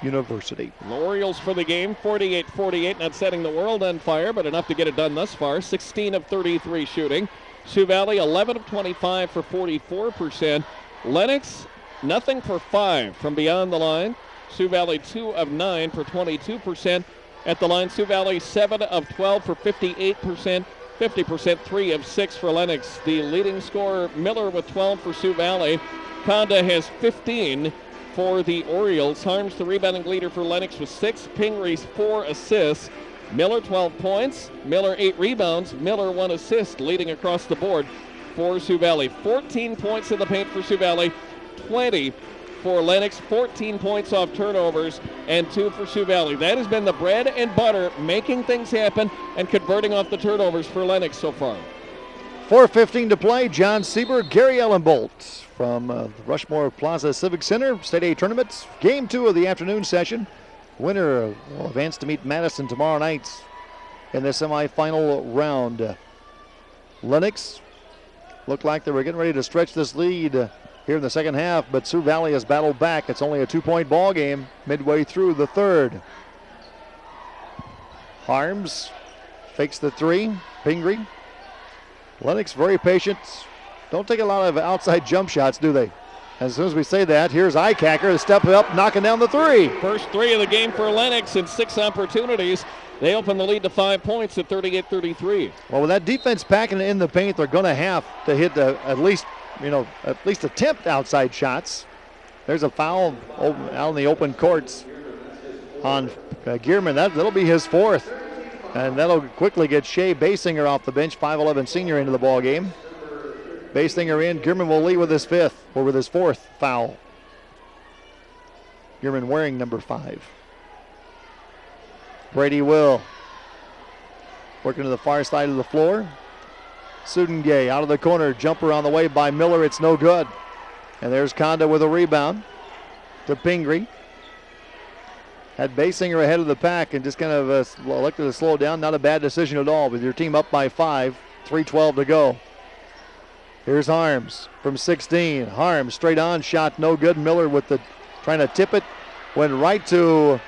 University. The Orioles for the game, 48-48, not setting the world on fire, but enough to get it done thus far. 16 of 33 shooting. Sioux Valley, 11 of 25 for 44%. Lennox, nothing for 5 from beyond the line. Sioux Valley, 2 of 9 for 22% at the line. Sioux Valley, 7 of 12 for 58%. 50%, 3 of 6 for Lennox. The leading scorer, Miller, with 12 for Sioux Valley. Conda has 15 for the Orioles. Harms, the rebounding leader for Lennox, with 6. Pingree's 4 assists. Miller 12 points. Miller 8 rebounds. Miller 1 assist, leading across the board for Sioux Valley. 14 points in the paint for Sioux Valley. 20 for Lennox. 14 points off turnovers and 2 for Sioux Valley. That has been the bread and butter, making things happen and converting off the turnovers for Lennox so far. 4:15 to play. John Sieber, Gary Ellenbolt from the Rushmore Plaza Civic Center. State A tournaments. Game 2 of the afternoon session. Winner will advance to meet Madison tomorrow night in the semifinal round. Lennox looked like they were getting ready to stretch this lead here in the second half, but Sioux Valley has battled back. It's only a 2-point ball game midway through the third. Harms fakes the 3. Pingree. Lennox very patient. Don't take a lot of outside jump shots, do they? As soon as we say that, here's Eichacker to step up, knocking down the 3. First 3 of the game for Lennox in 6 opportunities. They open the lead to 5 points at 38-33. Well, with that defense packing in the paint, they're going to have to hit at least attempt outside shots. There's a foul out in the open courts on Gearman. That'll be his 4th. And that'll quickly get Shea Basinger off the bench, 5'11 senior, into the ball game. Basinger in. Gearman will lead with his 5th, or with his 4th foul. Gearman wearing number 5. Brady Will working to the far side of the floor. Sudengay out of the corner. Jumper on the way by Miller. It's no good. And there's Conda with a rebound to Pingree. Had Basinger ahead of the pack and just kind of elected to slow down. Not a bad decision at all, with your team up by 5. 3:12 to go. Here's Harms from 16. Harms straight on, shot no good. Miller with trying to tip it. Went right to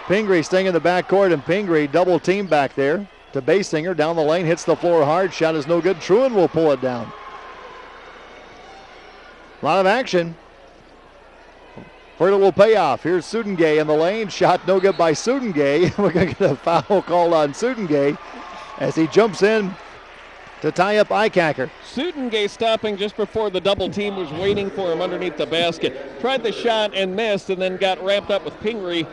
Pingree, staying in the backcourt, and Pingree double team back there to Basinger. Down the lane, hits the floor hard. Shot is no good. Truin will pull it down. A lot of action. Fertile will pay off. Here's Sudengay in the lane. Shot no good by Sudengay. We're going to get a foul called on Sudengay as he jumps in to tie up Eichacker. Sudengay stopping just before the double team was waiting for him underneath the basket. Tried the shot and missed, and then got wrapped up with Pingree,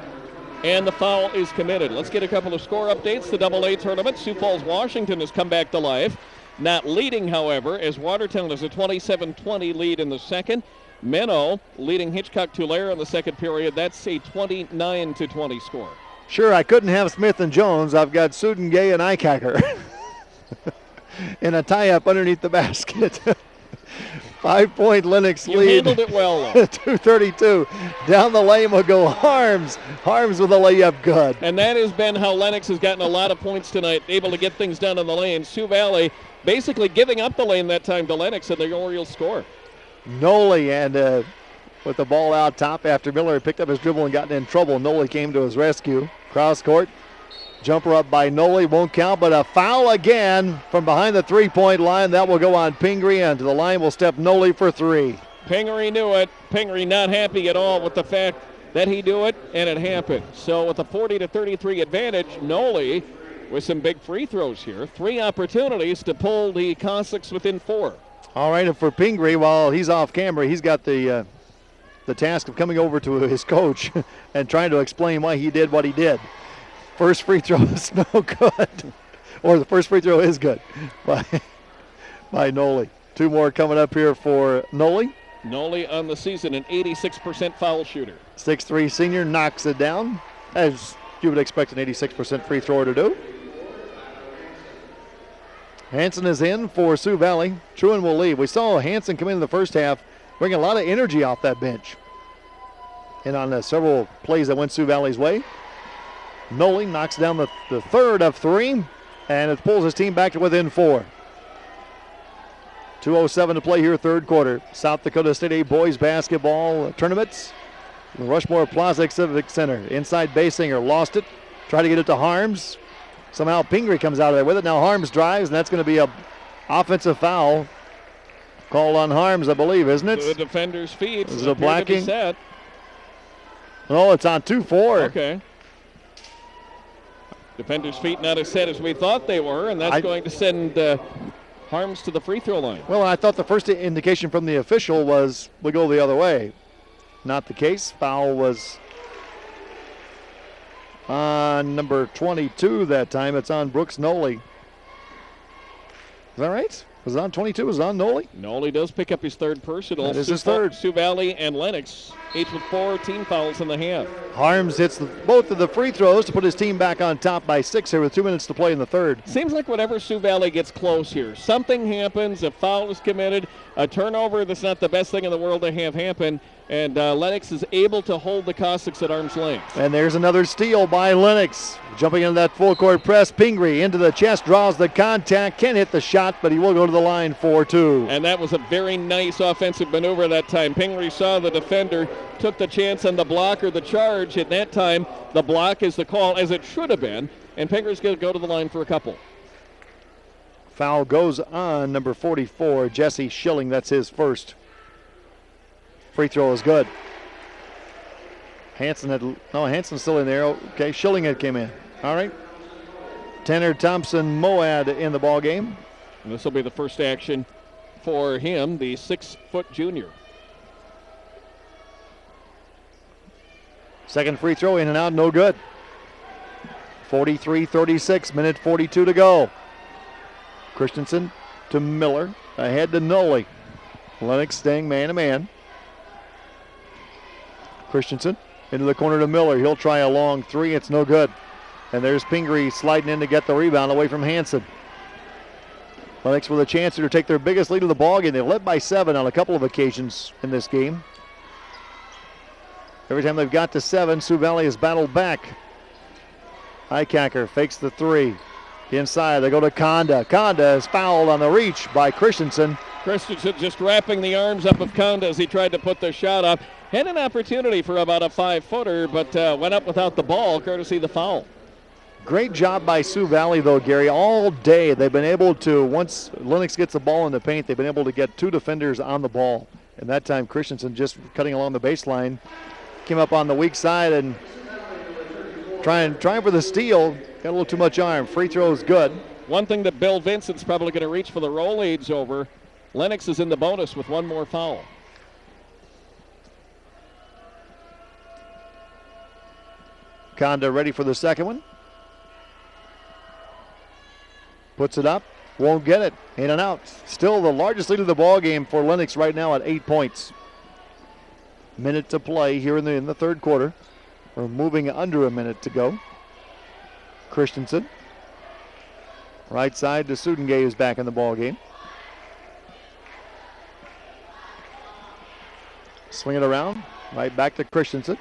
and the foul is committed. Let's get a couple of score updates. The AA tournament, Sioux Falls, Washington has come back to life. Not leading, however, as Watertown has a 27-20 lead in the second. Menno leading Hitchcock-Tulare in the second period. That's a 29-20 score. Sure, I couldn't have Smith and Jones. I've got Sudengay and Eichacker in a tie-up underneath the basket. 5-point Lennox lead. You handled it well, though. 2:32. Down the lane will go Harms. Harms with a layup good. And that has been how Lennox has gotten a lot of points tonight, able to get things done in the lane. Sioux Valley basically giving up the lane that time to Lennox, and the Orioles score. Noli, and with the ball out top after Miller had picked up his dribble and gotten in trouble, Noli came to his rescue. Cross court. Jumper up by Noli, won't count, but a foul again from behind the 3-point line. That will go on Pingree, and to the line will step Noli for 3. Pingree knew it. Pingree not happy at all with the fact that he knew it, and it happened. So with a 40-33 advantage, Noli with some big free throws here. 3 opportunities to pull the Cossacks within 4. All right, and for Pingree, while he's off camera, he's got the task of coming over to his coach and trying to explain why he did what he did. First free throw is no good. Or the first free throw is good by Noli. 2 more coming up here for Noli. Noli on the season, an 86% foul shooter. 6'3" senior knocks it down, as you would expect an 86% free thrower to do. Hanson is in for Sioux Valley. Truin will leave. We saw Hanson come in the first half, bring a lot of energy off that bench. And on several plays that went Sioux Valley's way. Noli knocks down the third of 3, and it pulls his team back to within 4. 2:07 to play here, third quarter. South Dakota State A boys basketball tournaments. The Rushmore Plaza Civic Center. Inside Basinger, lost it. Tried to get it to Harms. Somehow Pingree comes out of there with it. Now Harms drives, and that's going to be a offensive foul called on Harms, I believe, isn't it? The defender's feet. Is it a blocking? No, it's on 2-4. Okay. Defender's feet not as set as we thought they were, and that's going to send Harms to the free throw line. Well, I thought the first indication from the official was we go the other way. Not the case. Foul was on number 22 that time. It's on Brooks Noley. Is that right? Was it on 22? Was it on Noley? Noley does pick up his third personal. That is his third. Sioux Valley and Lennox, each with 4 team fouls in the half. Harms hits both of the free throws to put his team back on top by 6 here with 2 minutes to play in the third. Seems like whenever Sioux Valley gets close here, something happens, a foul is committed, a turnover that's not the best thing in the world to have happen, and Lennox is able to hold the Cossacks at arm's length. And there's another steal by Lennox. Jumping into that full court press, Pingree into the chest, draws the contact, can't hit the shot, but he will go to the line for 2. And that was a very nice offensive maneuver that time. Pingree saw the defender, took the chance on the block or the charge. At that time, the block is the call, as it should have been, and Pingree's going to go to the line for a couple. Foul goes on number 44, Jesse Schilling. That's his first. Free throw is good. Hansen's still in there. Okay, Schilling had came in. All right. Tanner Thompson Moad in the ball game. And this will be the first action for him, the 6-foot junior. Second free throw in and out, no good. 43-36, minute 42 to go. Christensen to Miller, ahead to Noley. Lennox staying man-to-man. Christensen into the corner to Miller. He'll try a long 3. It's no good. And there's Pingree sliding in to get the rebound away from Hansen. Lennox with a chance to take their biggest lead of the ball game. They've led by 7 on a couple of occasions in this game. Every time they've got to 7, Sioux Valley has battled back. Highcacker fakes the 3. Inside, they go to Conda. Conda is fouled on the reach by Christensen. Christensen just wrapping the arms up of Conda as he tried to put the shot up. Had an opportunity for about a 5-footer, but went up without the ball, courtesy the foul. Great job by Sioux Valley, though, Gary. All day they've been able to, once Lennox gets the ball in the paint, they've been able to get 2 defenders on the ball. And that time, Christensen just cutting along the baseline, came up on the weak side and trying for the steal. Got a little too much arm. Free throw is good. One thing that Bill Vincent's probably going to reach for the roll aids over. Lennox is in the bonus with 1 more foul. Conda ready for the second one. Puts it up, won't get it. In and out. Still the largest lead of the ball game for Lennox right now at 8 points. Minute to play here in the third quarter. We're moving under a minute to go. Christensen. Right side to Sudengay, who's back in the ball game. Swing it around. Right back to Christensen.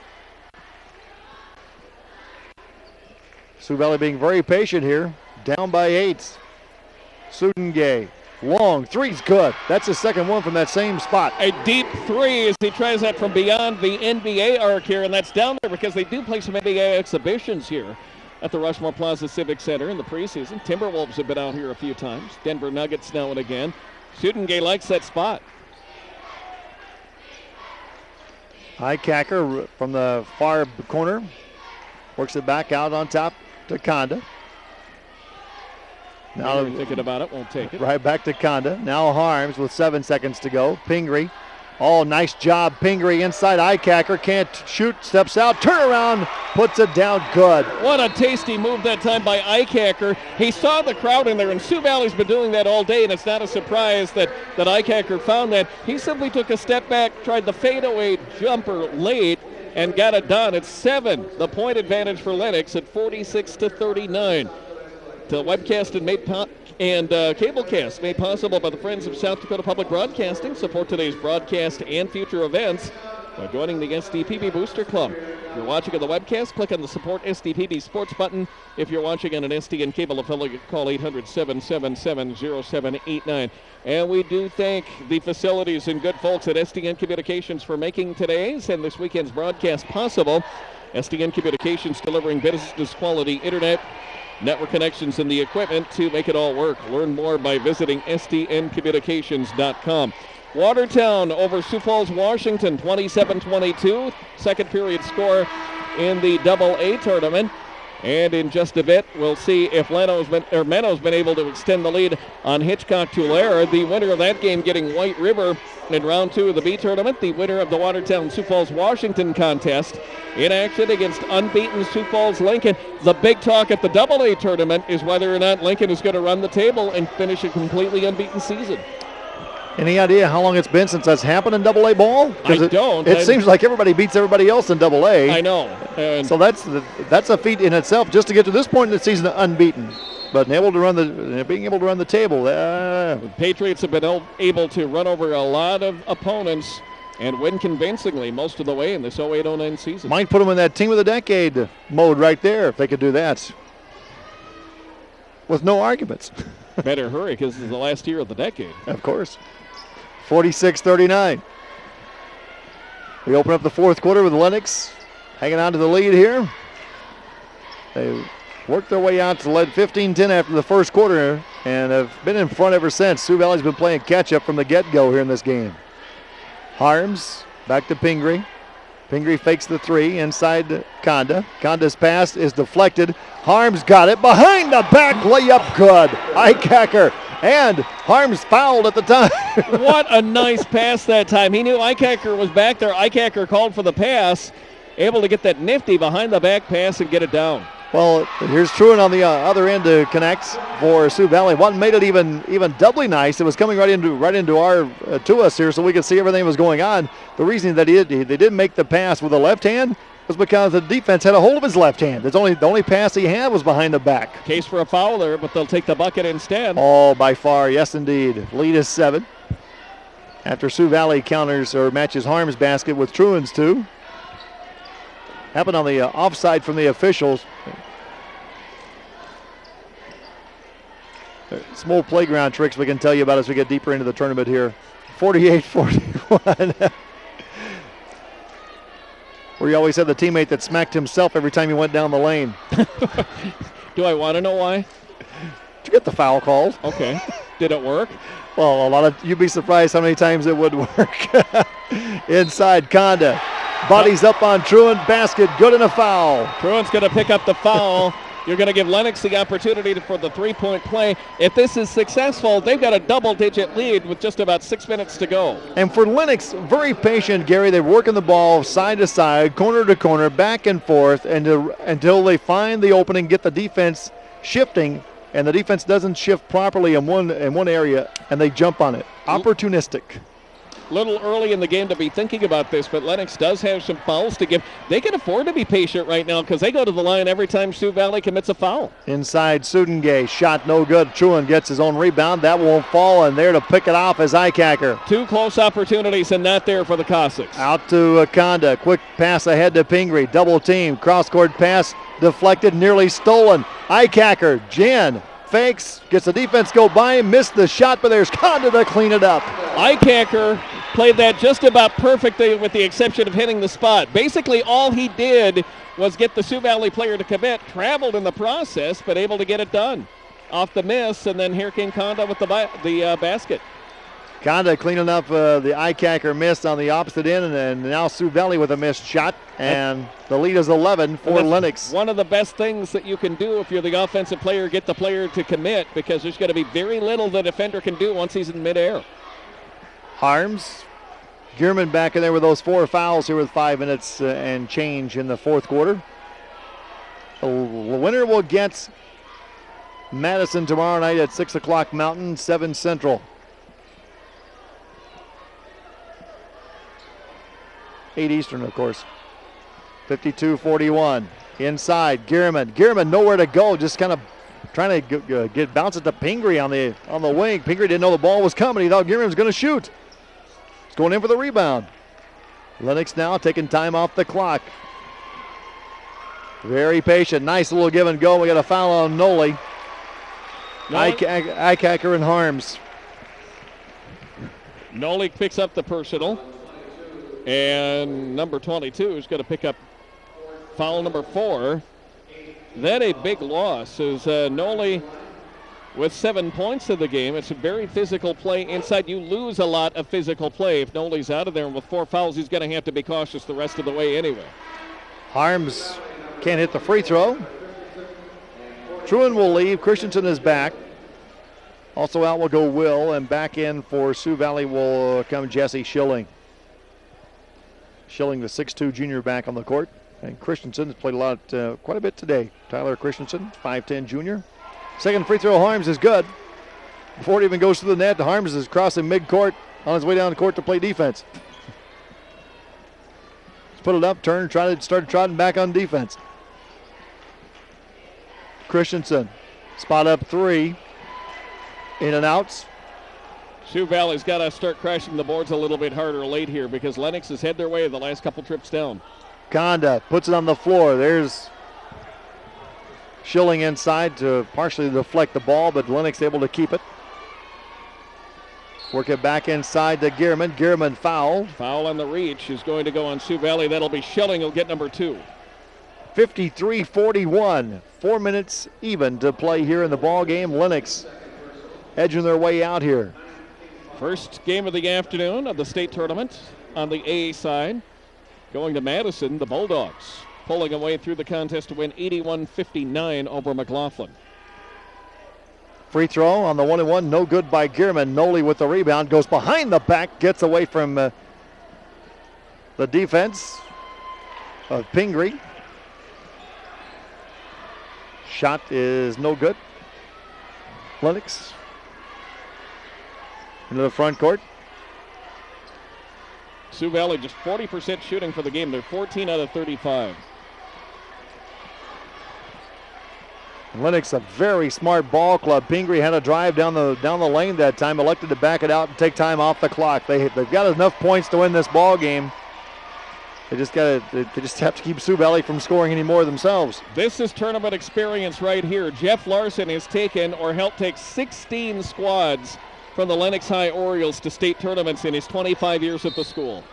Sioux Valley being very patient here. Down by 8. Sudengay. Long 3's good. That's his second one from that same spot. A deep 3 as he tries that from beyond the NBA arc here, and that's down there because they do play some NBA exhibitions here at the Rushmore Plaza Civic Center in the preseason. Timberwolves have been out here a few times. Denver Nuggets now and again. Sudengay likes that spot. Highcacker from the far corner. Works it back out on top to Conda. Now thinking about it, won't take it. Right back to Conda. Now Harms with 7 seconds to go. Pingree. Oh, nice job. Pingree inside. Highcacker can't shoot. Steps out. Turn around. Puts it down. Good. What a tasty move that time by Highcacker. He saw the crowd in there, and Sioux Valley's been doing that all day, and it's not a surprise that Highcacker found that. He simply took a step back, tried the fadeaway jumper late, and got it done. It's 7. The point advantage for Lennox at 46-39. The webcast and cablecast made possible by the Friends of South Dakota Public Broadcasting. Support today's broadcast and future events by joining the SDPB Booster Club. If you're watching on the webcast, click on the Support SDPB Sports button. If you're watching on an SDN cable affiliate, call 800-777-0789. And we do thank the facilities and good folks at SDN Communications for making today's and this weekend's broadcast possible. SDN Communications delivering business quality internet, network connections, and the equipment to make it all work. Learn more by visiting sdncommunications.com. Watertown over Sioux Falls, Washington, 27-22. Second period score in the AA tournament. And in just a bit, we'll see if Menno's been able to extend the lead on Hitchcock-Tulare. The winner of that game getting White River in round 2 of the B tournament. The winner of the Watertown Sioux Falls Washington contest in action against unbeaten Sioux Falls Lincoln. The big talk at the AA tournament is whether or not Lincoln is going to run the table and finish a completely unbeaten season. Any idea how long it's been since that's happened in AA ball? It seems like everybody beats everybody else in AA. I know. So that's a feat in itself just to get to this point in the season unbeaten. But being able to run the table. The Patriots have been able to run over a lot of opponents and win convincingly most of the way in this 08-09 season. Might put them in that team of the decade mode right there if they could do that. With no arguments. Better hurry because this is the last year of the decade. Of course. 46-39. We open up the fourth quarter with Lennox hanging on to the lead here. They worked their way out to lead 15-10 after the first quarter and have been in front ever since. Sioux Valley's been playing catch-up from the get-go here in this game. Harms back to Pingree. Pingree fakes the three inside Conda. Conda's pass is deflected. Harms got it behind the back layup. Good. Eichacker. And Harms fouled at the time. What a nice pass that time. He knew Eichacker was back there. Eichacker called for the pass. Able to get that nifty behind the back pass and get it down. Well, here's Truant on the other end to connect for Sioux Valley. One made it even doubly nice. It was coming right into our to us here, so we could see everything that was going on. The reason that they didn't make the pass with the left hand was because the defense had a hold of his left hand. The only pass he had was behind the back. Case for a foul there, but they'll take the bucket instead. Oh, by far, yes indeed. Lead is 7. After Sioux Valley counters or matches Harms' basket with Truant's 2. Happened on the offside from the officials. Small playground tricks we can tell you about as we get deeper into the tournament here. 48-41. Where you always had the teammate that smacked himself every time he went down the lane. Do I want to know why? Did you get the foul called? Okay. Did it work? Well, you'd be surprised how many times it would work. Inside Conda. Bodies up on Truant, basket, good and a foul. Truant's going to pick up the foul. You're going to give Lennox the opportunity for the three-point play. If this is successful, they've got a double-digit lead with just about 6 minutes to go. And for Lennox, very patient, Gary. They're working the ball side to side, corner to corner, back and forth, until they find the opening, get the defense shifting, and the defense doesn't shift properly in one area, and they jump on it. Opportunistic. Little early in the game to be thinking about this, but Lennox does have some fouls to give. They can afford to be patient right now because they go to the line every time Sioux Valley commits a foul. Inside Sudengay, shot no good. Truant gets his own rebound. That won't fall, and there to pick it off is Eichacker. 2 close opportunities and not there for the Cossacks. Out to Conda. Quick pass ahead to Pingree. Double team. Cross-court pass deflected, nearly stolen. Eichacker, Jen. Fakes, gets the defense go by him, missed the shot, but there's Conda to clean it up. Eichacker played that just about perfectly with the exception of hitting the spot. Basically all he did was get the Sioux Valley player to commit, traveled in the process, but able to get it done. Off the miss, and then here came Conda with the basket. Conda cleaning up the Eichacker miss on the opposite end, and now Sioux Valley with a missed shot, and the lead is 11 for Lennox. One of the best things that you can do if you're the offensive player, get the player to commit, because there's going to be very little the defender can do once he's in midair. Harms, Gearman back in there with those 4 fouls here with 5 minutes and change in the fourth quarter. The winner will get Madison tomorrow night at 6 o'clock Mountain, 7 Central. 8 Eastern, of course. 52-41. Inside, Gearman. Gearman nowhere to go, just kind of trying to bounce it to Pingree on the wing. Pingree didn't know the ball was coming. He thought Gearman was going to shoot. He's going in for the rebound. Lennox now taking time off the clock. Very patient. Nice little give and go. We got a foul on Noli. Eichacker and Harms. Noli picks up the personal. And number 22 is going to pick up foul number 4. Then a big loss is Noli with 7 points in the game. It's a very physical play inside. You lose a lot of physical play. If Noli's out of there, and with 4 fouls, he's going to have to be cautious the rest of the way anyway. Harms can't hit the free throw. Truan will leave. Christensen is back. Also out will go Will, and back in for Sioux Valley will come Jesse Schilling. Schilling, the 6'2 junior, back on the court. And Christensen has played quite a bit today. Tyler Christensen, 5'10 junior. Second free throw, Harms, is good. Before it even goes to the net, Harms is crossing mid-court on his way down the court to play defense. He's put it up, turned, started trotting back on defense. Christensen, spot up three. In and outs. Sioux Valley's got to start crashing the boards a little bit harder late here because Lennox has had their way the last couple trips down. Conda puts it on the floor. There's Schilling inside to partially deflect the ball, but Lennox able to keep it. Work it back inside to Gehrman. Gehrman foul. Foul on the reach is going to go on Sioux Valley. That'll be Schilling who'll get number 2. 53-41. 4 minutes even to play here in the ball game. Lennox edging their way out here. First game of the afternoon of the state tournament on the A side. Going to Madison, the Bulldogs pulling away through the contest to win 81-59 over McLaughlin. Free throw on the 1-and-1, no good by Gehrman. Noli with the rebound, goes behind the back, gets away from the defense of Pingree. Shot is no good. Lennox into the front court. Sioux Valley just 40% shooting for the game. They're 14 out of 35. Lennox, a very smart ball club. Pingree had a drive down the lane that time, elected to back it out and take time off the clock. They've got enough points to win this ball game. They just have to keep Sioux Valley from scoring any more themselves. This is tournament experience right here. Jeff Larson has taken or helped take 16 squads from the Lennox High Orioles to state tournaments in his 25 years at the school.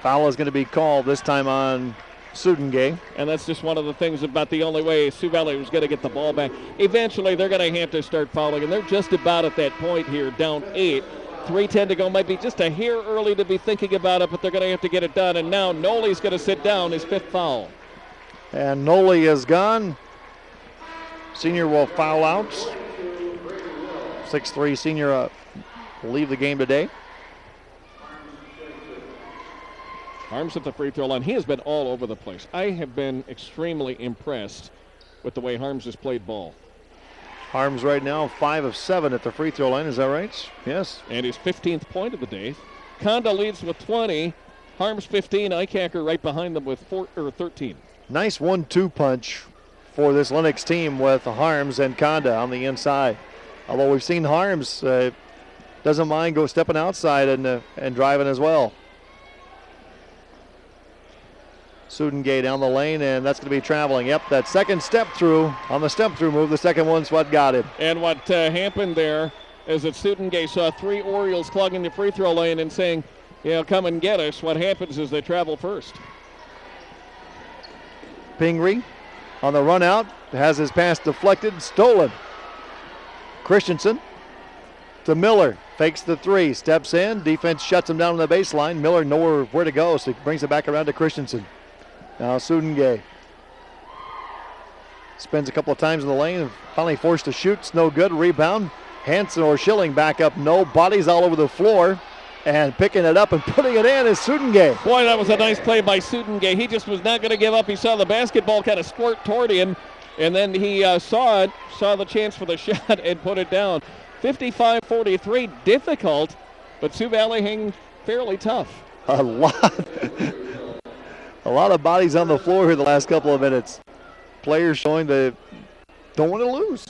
Foul is going to be called this time on Sudengay. And that's just one of the things about the only way Sioux Valley was going to get the ball back. Eventually, they're going to have to start fouling, and they're just about at that point here, down 8. 3:10 to go. Might be just a hair early to be thinking about it, but they're going to have to get it done. And now Noli's going to sit down, his 5th foul. And Noli is gone. Senior will foul out. 6'3 senior will leave the game today. Harms at the free throw line. He has been all over the place. I have been extremely impressed with the way Harms has played ball. Harms right now 5 of 7 at the free throw line. Is that right? Yes. And his 15th point of the day. Conda leads with 20. Harms 15. Eichacker right behind them with 13. Nice 1-2 punch for this Lennox team with Harms and Conda on the inside. Although we've seen Harms doesn't mind stepping outside and driving as well. Sudengay down the lane, and that's going to be traveling. Yep, that second step through on the step through move. The second one's what got him. And what happened there is that Sudengay saw 3 Orioles clogging the free throw lane and saying, come and get us. What happens is they travel first. Pingree on the run out, has his pass deflected, stolen. Christensen to Miller, fakes the 3, steps in, defense shuts him down on the baseline. Miller nowhere where to go, so he brings it back around to Christensen. Now Sudengay spins a couple of times in the lane, finally forced to shoot, it's no good. Rebound, Hanson or Schilling back up, no, bodies all over the floor, and picking it up and putting it in is Sudengay. Boy, that was a nice play by Sudengay. He just was not going to give up. He saw the basketball kind of squirt toward him, and then he saw the chance for the shot and put it down. 55-43, difficult, but Sioux Valley hanging fairly tough. A lot of bodies on the floor here the last couple of minutes. Players showing they don't want to lose.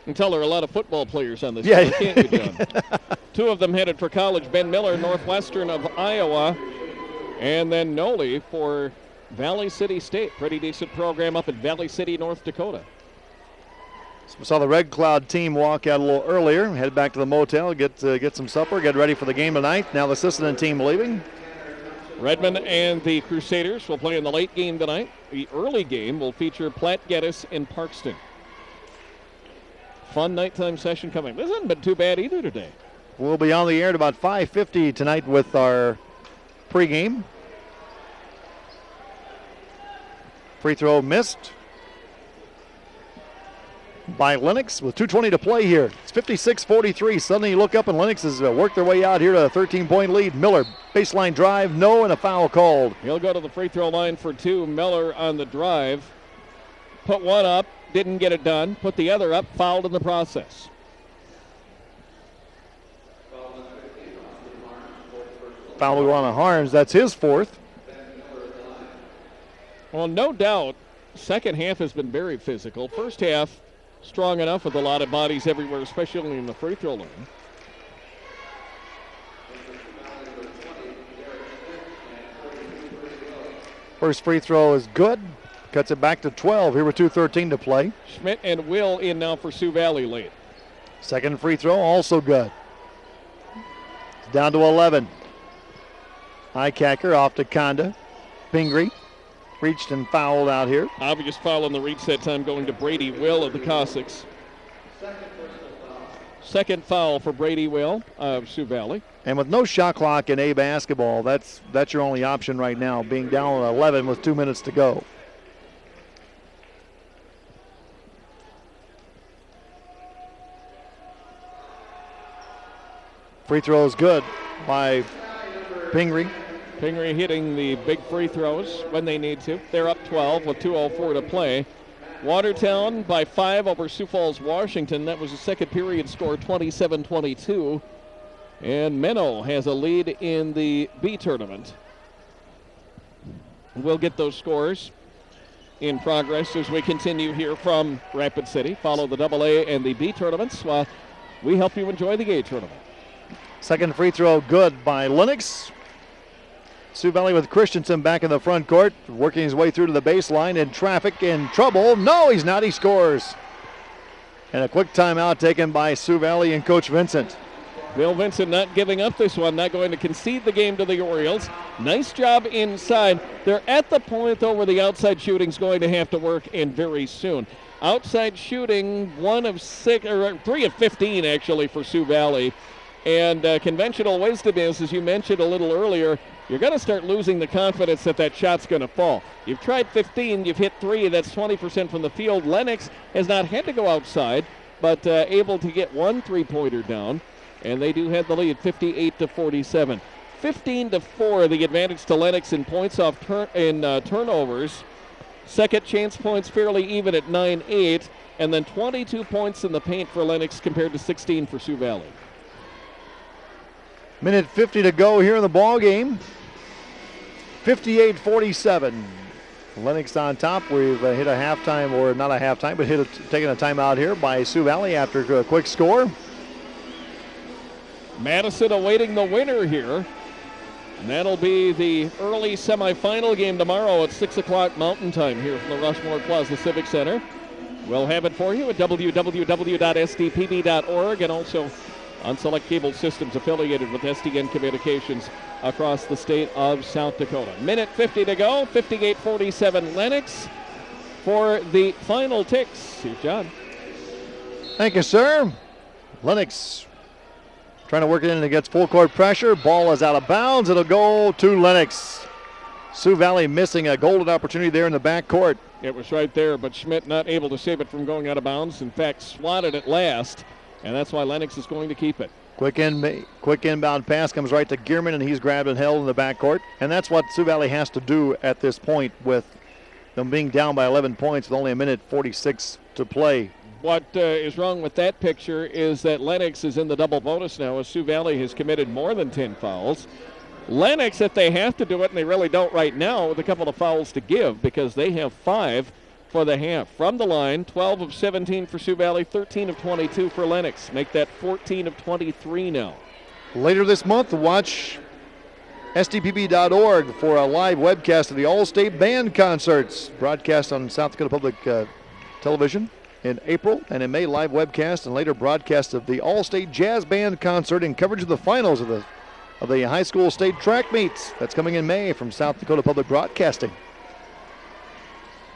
Until there are a lot of football players on this team, can't you, John? 2 of them headed for college. Ben Miller, Northwestern of Iowa, and then Noli for Valley City State. Pretty decent program up in Valley City, North Dakota. So we saw the Red Cloud team walk out a little earlier, head back to the motel, get some supper, get ready for the game tonight. Now the Sisseton team leaving. Redmond and the Crusaders will play in the late game tonight. The early game will feature Platte Geddes and Parkston. Fun nighttime session coming. This hasn't been too bad either today. We'll be on the air at about 5:50 tonight with our pregame. Free throw missed. by Lennox with 2:20 to play here. It's 56-43. Suddenly you look up and Lennox has worked their way out here to a 13-point lead. Miller, baseline drive, no, and a foul called. He'll go to the free throw line for 2. Miller on the drive. Put one up, didn't get it done. Put the other up, fouled in the process. Foul on Harms, that's his 4th. Well, no doubt, second half has been very physical. First half, strong enough with a lot of bodies everywhere, especially in the free throw line. First free throw is good. Cuts it back to 12 here with 2:13 to play. Schmidt and Will in now for Sioux Valley late. Second free throw also good. It's down to 11. Highcacker off to Conda. Pingree reached and fouled out here. Obvious foul on the reach that time going to Brady Will of the Cossacks. Second foul for Brady Will of Sioux Valley. And with no shot clock in A basketball, that's your only option right now, being down 11 with 2 minutes to go. Free throw is good by Pingree. Pingree hitting the big free throws when they need to. They're up 12 with 2:04 to play. Watertown by 5 over Sioux Falls, Washington. That was a second period score, 27-22. And Menno has a lead in the B tournament. We'll get those scores in progress as we continue here from Rapid City. Follow the AA and the B tournaments while we help you enjoy the A tournament. Second free throw good by Lennox. Sioux Valley with Christensen back in the front court, working his way through to the baseline in traffic, in trouble. No, he's not. He scores. And a quick timeout taken by Sioux Valley and Coach Vincent. Bill Vincent not giving up this one, not going to concede the game to the Orioles. Nice job inside. They're at the point, though, where the outside shooting's going to have to work, and very soon. Outside shooting, 3 of 15, actually, for Sioux Valley. And conventional wisdom is, as you mentioned a little earlier, you're going to start losing the confidence that that shot's going to fall. You've tried 15, you've hit 3, that's 20% from the field. Lennox has not had to go outside, but able to get 1 3-pointer down, and they do have the lead, 58-47. 15-4, the advantage to Lennox in points off turnovers. Second chance points fairly even at 9-8, and then 22 points in the paint for Lennox compared to 16 for Sioux Valley. Minute 50 to go here in the ball game. 58-47. Lennox on top. We've hit a halftime, or not a halftime, but taking a timeout here by Sioux Valley after a quick score. Madison awaiting the winner here. And that'll be the early semifinal game tomorrow at 6 o'clock Mountain Time here from the Rushmore Plaza Civic Center. We'll have it for you at www.sdpb.org and also on select cable systems affiliated with SDN Communications across the state of South Dakota. Minute 50 to go, 58-47 Lennox. For the final ticks, here's John. Thank you, sir. Lennox trying to work it in against full court pressure. Ball is out of bounds. It'll go to Lennox. Sioux Valley missing a golden opportunity there in the backcourt. It was right there, but Schmidt not able to save it from going out of bounds. In fact, swatted it last. And that's why Lennox is going to keep it. Quick inbound pass comes right to Gearman, and he's grabbed and held in the backcourt. And that's what Sioux Valley has to do at this point with them being down by 11 points with only a minute 46 to play. What is wrong with that picture is that Lennox is in the double bonus now as Sioux Valley has committed more than 10 fouls. Lennox, if they have to do it, and they really don't right now, with a couple of fouls to give because they have 5 for the half. From the line, 12 of 17 for Sioux Valley, 13 of 22 for Lennox. Make that 14 of 23 now. Later this month, watch SDPB.org for a live webcast of the All-State Band Concerts, broadcast on South Dakota Public Television in April, and in May, live webcast and later broadcast of the All-State Jazz Band Concert and coverage of the finals of the high school state track meets. That's coming in May from South Dakota Public Broadcasting.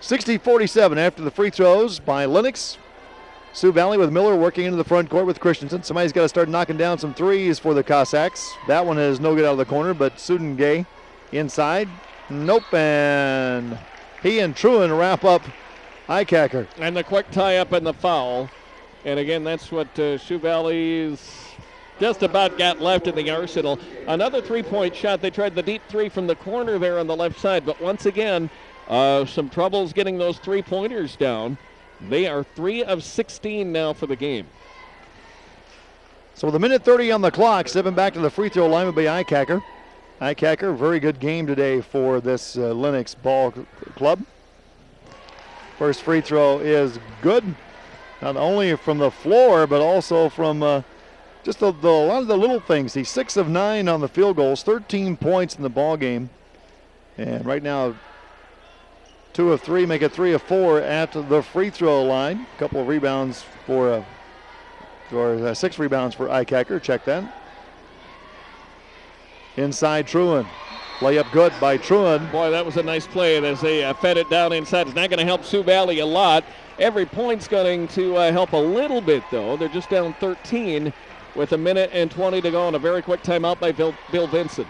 60-47 after the free throws by Lennox. Sioux Valley with Miller working into the front court with Christensen. Somebody's got to start knocking down some threes for the Cossacks. That one is no good out of the corner, but Sudengay inside. Nope, and he and Truan wrap up Eichacker. And the quick tie-up and the foul. And again, that's what Sioux Valley's just about got left in the arsenal. Another three-point shot. They tried the deep three from the corner there on the left side. But once again, some troubles getting those three-pointers down. They are 3 of 16 now for the game. So with a minute 30 on the clock, stepping back to the free throw line will be Eichacker. Eichacker, very good game today for this Lennox ball club. First free throw is good, not only from the floor, but also from just a lot of the little things. He's 6 of 9 on the field goals, 13 points in the ball game. And right now, 2 of 3, make it 3 of 4 at the free throw line. A couple of rebounds for 6 rebounds for Eichacker. Check that. Inside Truan. Layup good by Truan. Boy, that was a nice play as they fed it down inside. It's not going to help Sioux Valley a lot. Every point's going to help a little bit, though. They're just down 13 with a minute and 20 to go, and a very quick timeout by Bill Vincent.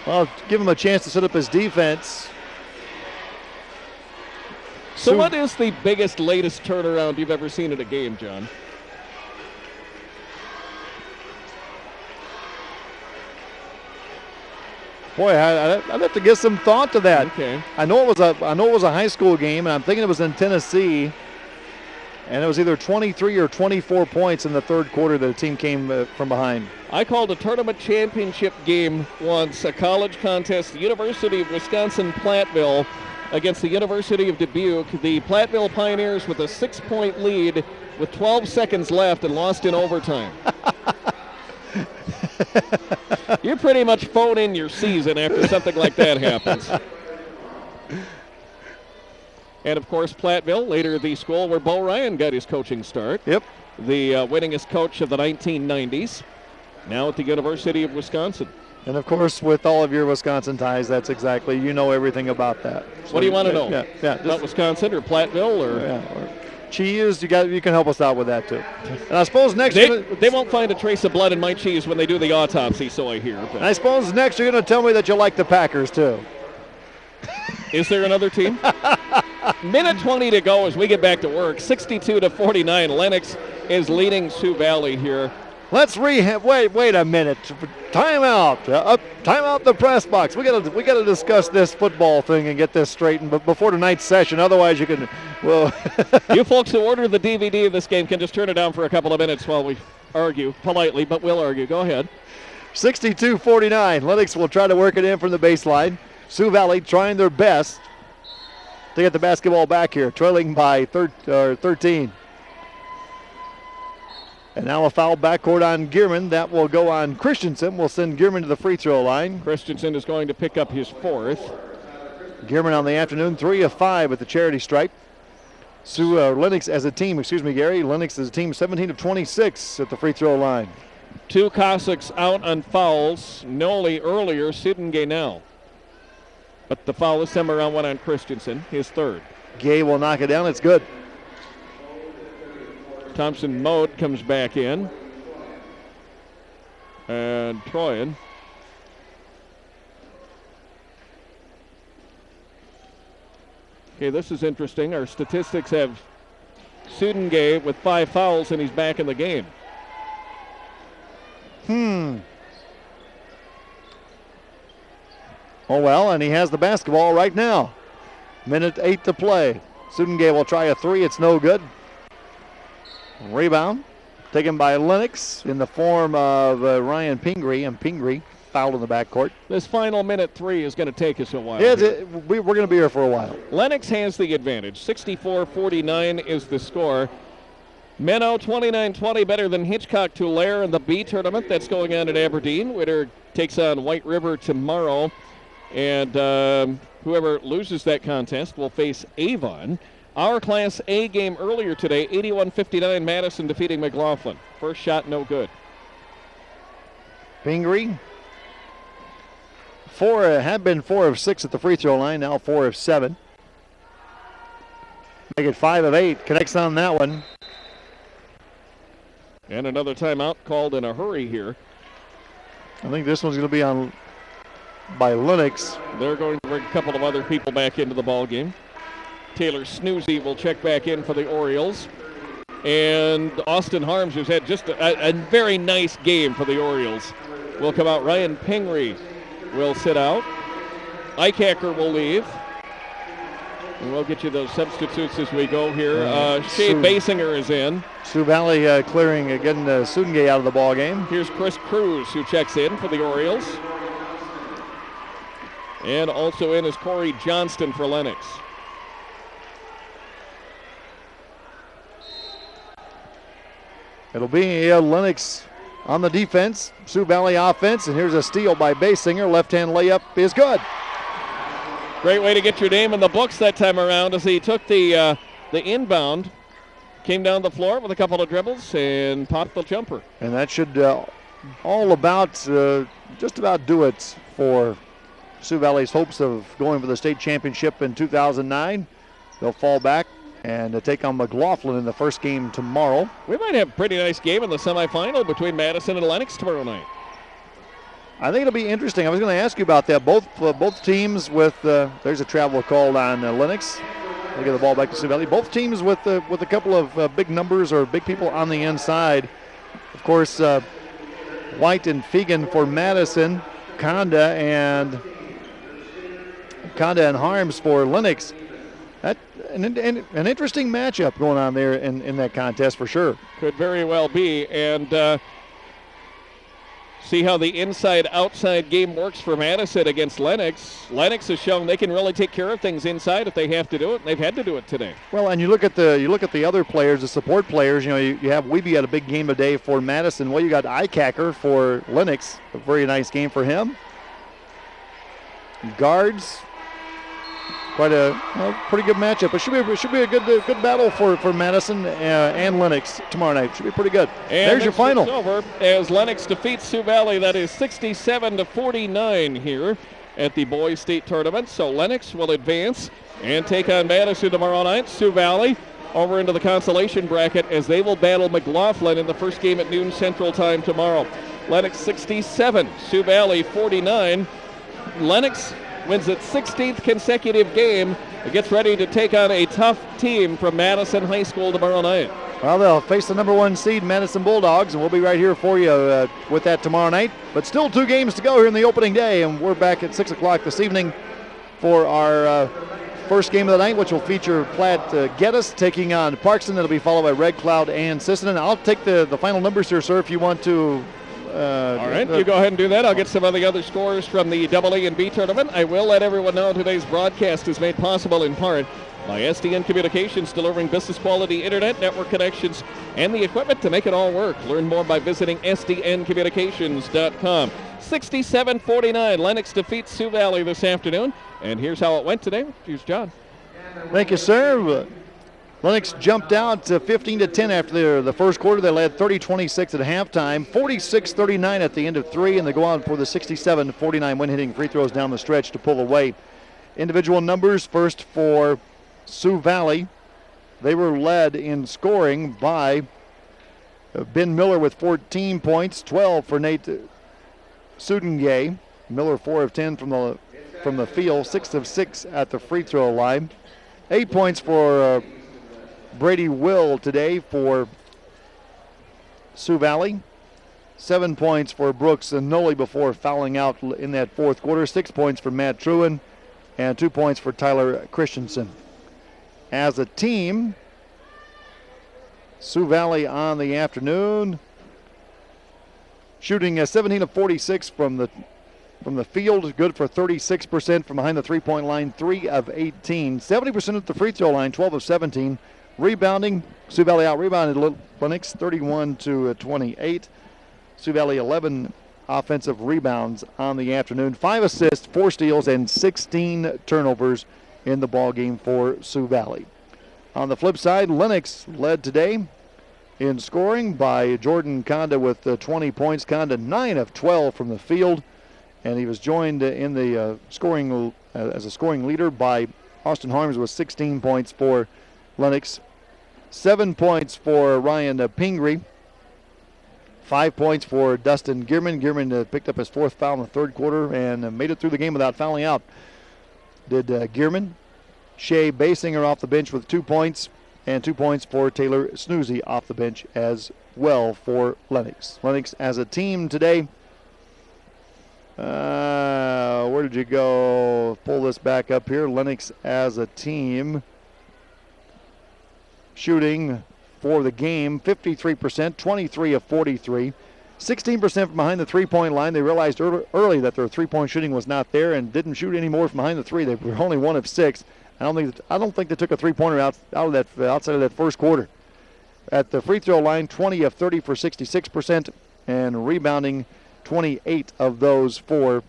Well, give him a chance to set up his defense. So what is the biggest, latest turnaround you've ever seen in a game, John? Boy, I'd have to give some thought to that. Okay. I know it was a high school game, and I'm thinking it was in Tennessee, and it was either 23 or 24 points in the third quarter that the team came from behind. I called a tournament championship game once, a college contest, the University of Wisconsin-Platteville against the University of Dubuque. The Platteville Pioneers with a 6-point lead with 12 seconds left and lost in overtime. You pretty much phone in your season after something like that happens. And, of course, Platteville, later the school where Bo Ryan got his coaching start. Yep. The winningest coach of the 1990s, now at the University of Wisconsin. And, of course, with all of your Wisconsin ties, that's exactly, you know everything about that. So what do you want to know? Yeah, about Wisconsin or Platteville or? Or cheese, you can help us out with that too. And I suppose next they won't find a trace of blood in my cheese when they do the autopsy, so I hear. And I suppose next you're going to tell me that you like the Packers too. Is there another team? Minute 20 to go as we get back to work. 62-49. Lennox is leading Sioux Valley here. Let's wait a minute. Timeout. Timeout the press box. We gotta discuss this football thing and get this straightened before tonight's session. Otherwise, you can. Well, you folks who order the DVD of this game can just turn it down for a couple of minutes while we argue politely, but we'll argue. Go ahead. 62-49. Lennox will try to work it in from the baseline. Sioux Valley trying their best to get the basketball back here, trailing by 13. And now a foul backcourt on Gearman. That will go on Christensen. We'll send Gearman to the free throw line. Christensen is going to pick up his 4th. Gearman on the afternoon, 3 of 5 with the charity stripe. Lennox as a team, Gary. Lennox as a team, 17 of 26 at the free throw line. 2 Cossacks out on fouls. Noli earlier, Sidengay now. But the foul this time around went on Christensen, his 3rd. Gay will knock it down. It's good. Thompson Mode comes back in. And Troyan. Okay, this is interesting. Our statistics have Sidengay with 5 fouls, and he's back in the game. Oh, well, and he has the basketball right now. Minute 8 to play. Sidengay will try a 3. It's no good. Rebound taken by Lennox in the form of Ryan Pingree, and Pingree fouled in the backcourt. This final minute 3 is going to take us a while. Yeah, we're going to be here for a while. Lennox has the advantage. 64-49 is the score. Menno 29-20 better than Hitchcock-Tulare in the B tournament. That's going on at Aberdeen. Winner takes on White River tomorrow. And whoever loses that contest will face Avon. Our Class A game earlier today, 81-59, Madison defeating McLaughlin. First shot, no good. Pingree had been 4 of 6 at the free throw line, now 4 of 7. Make it 5 of 8. Connects on that one. And another timeout called in a hurry here. I think this one's going to be on by Lennox. They're going to bring a couple of other people back into the ball game. Taylor Snoozy will check back in for the Orioles. And Austin Harms, who's had just a very nice game for the Orioles, will come out. Ryan Pingree will sit out. Eichacker will leave. And we'll get you those substitutes as we go here. Shade Basinger is in. Sioux Valley getting Sudengay out of the ball game. Here's Chris Cruz, who checks in for the Orioles. And also in is Corey Johnston for Lennox. It'll be Lennox on the defense, Sioux Valley offense, and here's a steal by Basinger. Left-hand layup is good. Great way to get your name in the books that time around as he took the inbound, came down the floor with a couple of dribbles and popped the jumper. And that should just about do it for Sioux Valley's hopes of going for the state championship in 2009. They'll fall back and take on McLaughlin in the first game tomorrow. We might have a pretty nice game in the semifinal between Madison and Lennox tomorrow night. I think it'll be interesting. I was going to ask you about that. Both teams with there's a travel called on Lennox. They get the ball back to Sioux Valley. Both teams with a couple of big numbers or big people on the inside. Of course, White and Fegan for Madison, Conda and Harms for Lennox. An interesting matchup going on there in that contest for sure. Could very well be. And see how the inside-outside game works for Madison against Lennox. Lennox has shown they can really take care of things inside if they have to do it, and they've had to do it today. Well, and you look at the other players, the support players. You have Weeby had a big game today for Madison. Well, you got Eichacker for Lennox, a very nice game for him. Guards, quite a pretty good matchup. It should be a good battle for Madison and Lennox tomorrow night. Should be pretty good. And there's your final. Over as Lennox defeats Sioux Valley. That is 67-49 here at the boys state tournament. So Lennox will advance and take on Madison tomorrow night. Sioux Valley over into the consolation bracket as they will battle McLaughlin in the first game at noon Central Time tomorrow. Lennox 67, Sioux Valley 49. Lennox wins its 16th consecutive game. It gets ready to take on a tough team from Madison High School tomorrow night. Well, they'll face the number 1 seed, Madison Bulldogs, and we'll be right here for you with that tomorrow night. But still 2 games to go here in the opening day, and we're back at 6 o'clock this evening for our first game of the night, which will feature Platte Geddes taking on Parkson. That'll be followed by Red Cloud and Sisseton. I'll take the final numbers here, sir, if you want to. All right, you go ahead and do that. I'll get some of the other scores from the AA and B tournament. I will let everyone know today's broadcast is made possible in part by SDN Communications, delivering business quality internet, network connections, and the equipment to make it all work. Learn more by visiting sdncommunications.com. 67-49, Lennox defeats Sioux Valley this afternoon. And here's how it went today. Here's John. Thank you, sir. Lennox jumped out 15-10 after the first quarter. They led 30-26 at halftime, 46-39 at the end of 3, and they go on for the 67-49 win, hitting free throws down the stretch to pull away. Individual numbers first for Sioux Valley. They were led in scoring by Ben Miller with 14 points, 12 for Nate Sudengay. Miller 4 of 10 from the field, 6 of 6 at the free throw line. 8 points for Brady Will today for Sioux Valley. 7 points for Brooks and Noli before fouling out in that fourth quarter. 6 points for Matt Truin and 2 points for Tyler Christensen. As a team, Sioux Valley on the afternoon shooting 17 of 46 from the field, good for 36% from behind the three-point line, 3 of 18. 70% at the free throw line, 12 of 17. Rebounding, Sioux Valley out-rebounded Lennox 31-28. Sioux Valley 11 offensive rebounds on the afternoon. 5 assists, 4 steals, and 16 turnovers in the ball game for Sioux Valley. On the flip side, Lennox led today in scoring by Jordan Conda with 20 points. Conda 9 of 12 from the field, and he was joined in the scoring as a scoring leader by Austin Harms with 16 points for Lennox. 7 points for Ryan Pingree. 5 points for Dustin Gearman. Gearman picked up his 4th foul in the third quarter and made it through the game without fouling out. Did Gearman. Shea Basinger off the bench with 2 points, and 2 points for Taylor Snoozy off the bench as well for Lennox. Lennox as a team today. Where did you go? Pull this back up here. Lennox as a team shooting for the game 53%, 23 of 43. 16% from behind the three-point line. They realized early that their three-point shooting was not there and didn't shoot any more from behind the three. They were only 1 of 6. I don't think they took a three-pointer outside of that first quarter. At the free throw line, 20 of 30 for 66%, and rebounding 28 of those for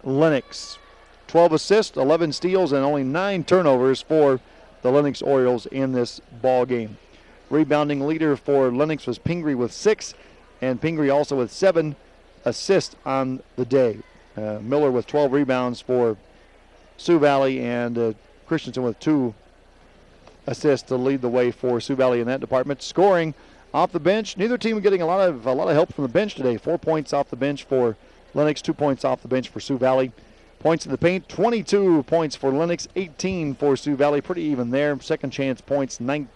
Lennox. 12 assists, 11 steals, and only 9 turnovers for the Lennox Orioles in this ball game. Rebounding leader for Lennox was Pingree with 6, and Pingree also with 7 assists on the day. Miller with 12 rebounds for Sioux Valley, and Christensen with 2 assists to lead the way for Sioux Valley in that department. Scoring off the bench, neither team getting a lot of help from the bench today. 4 points off the bench for Lennox, 2 points off the bench for Sioux Valley. Points in the paint, 22 points for Lennox, 18 for Sioux Valley. Pretty even there. Second chance points, 9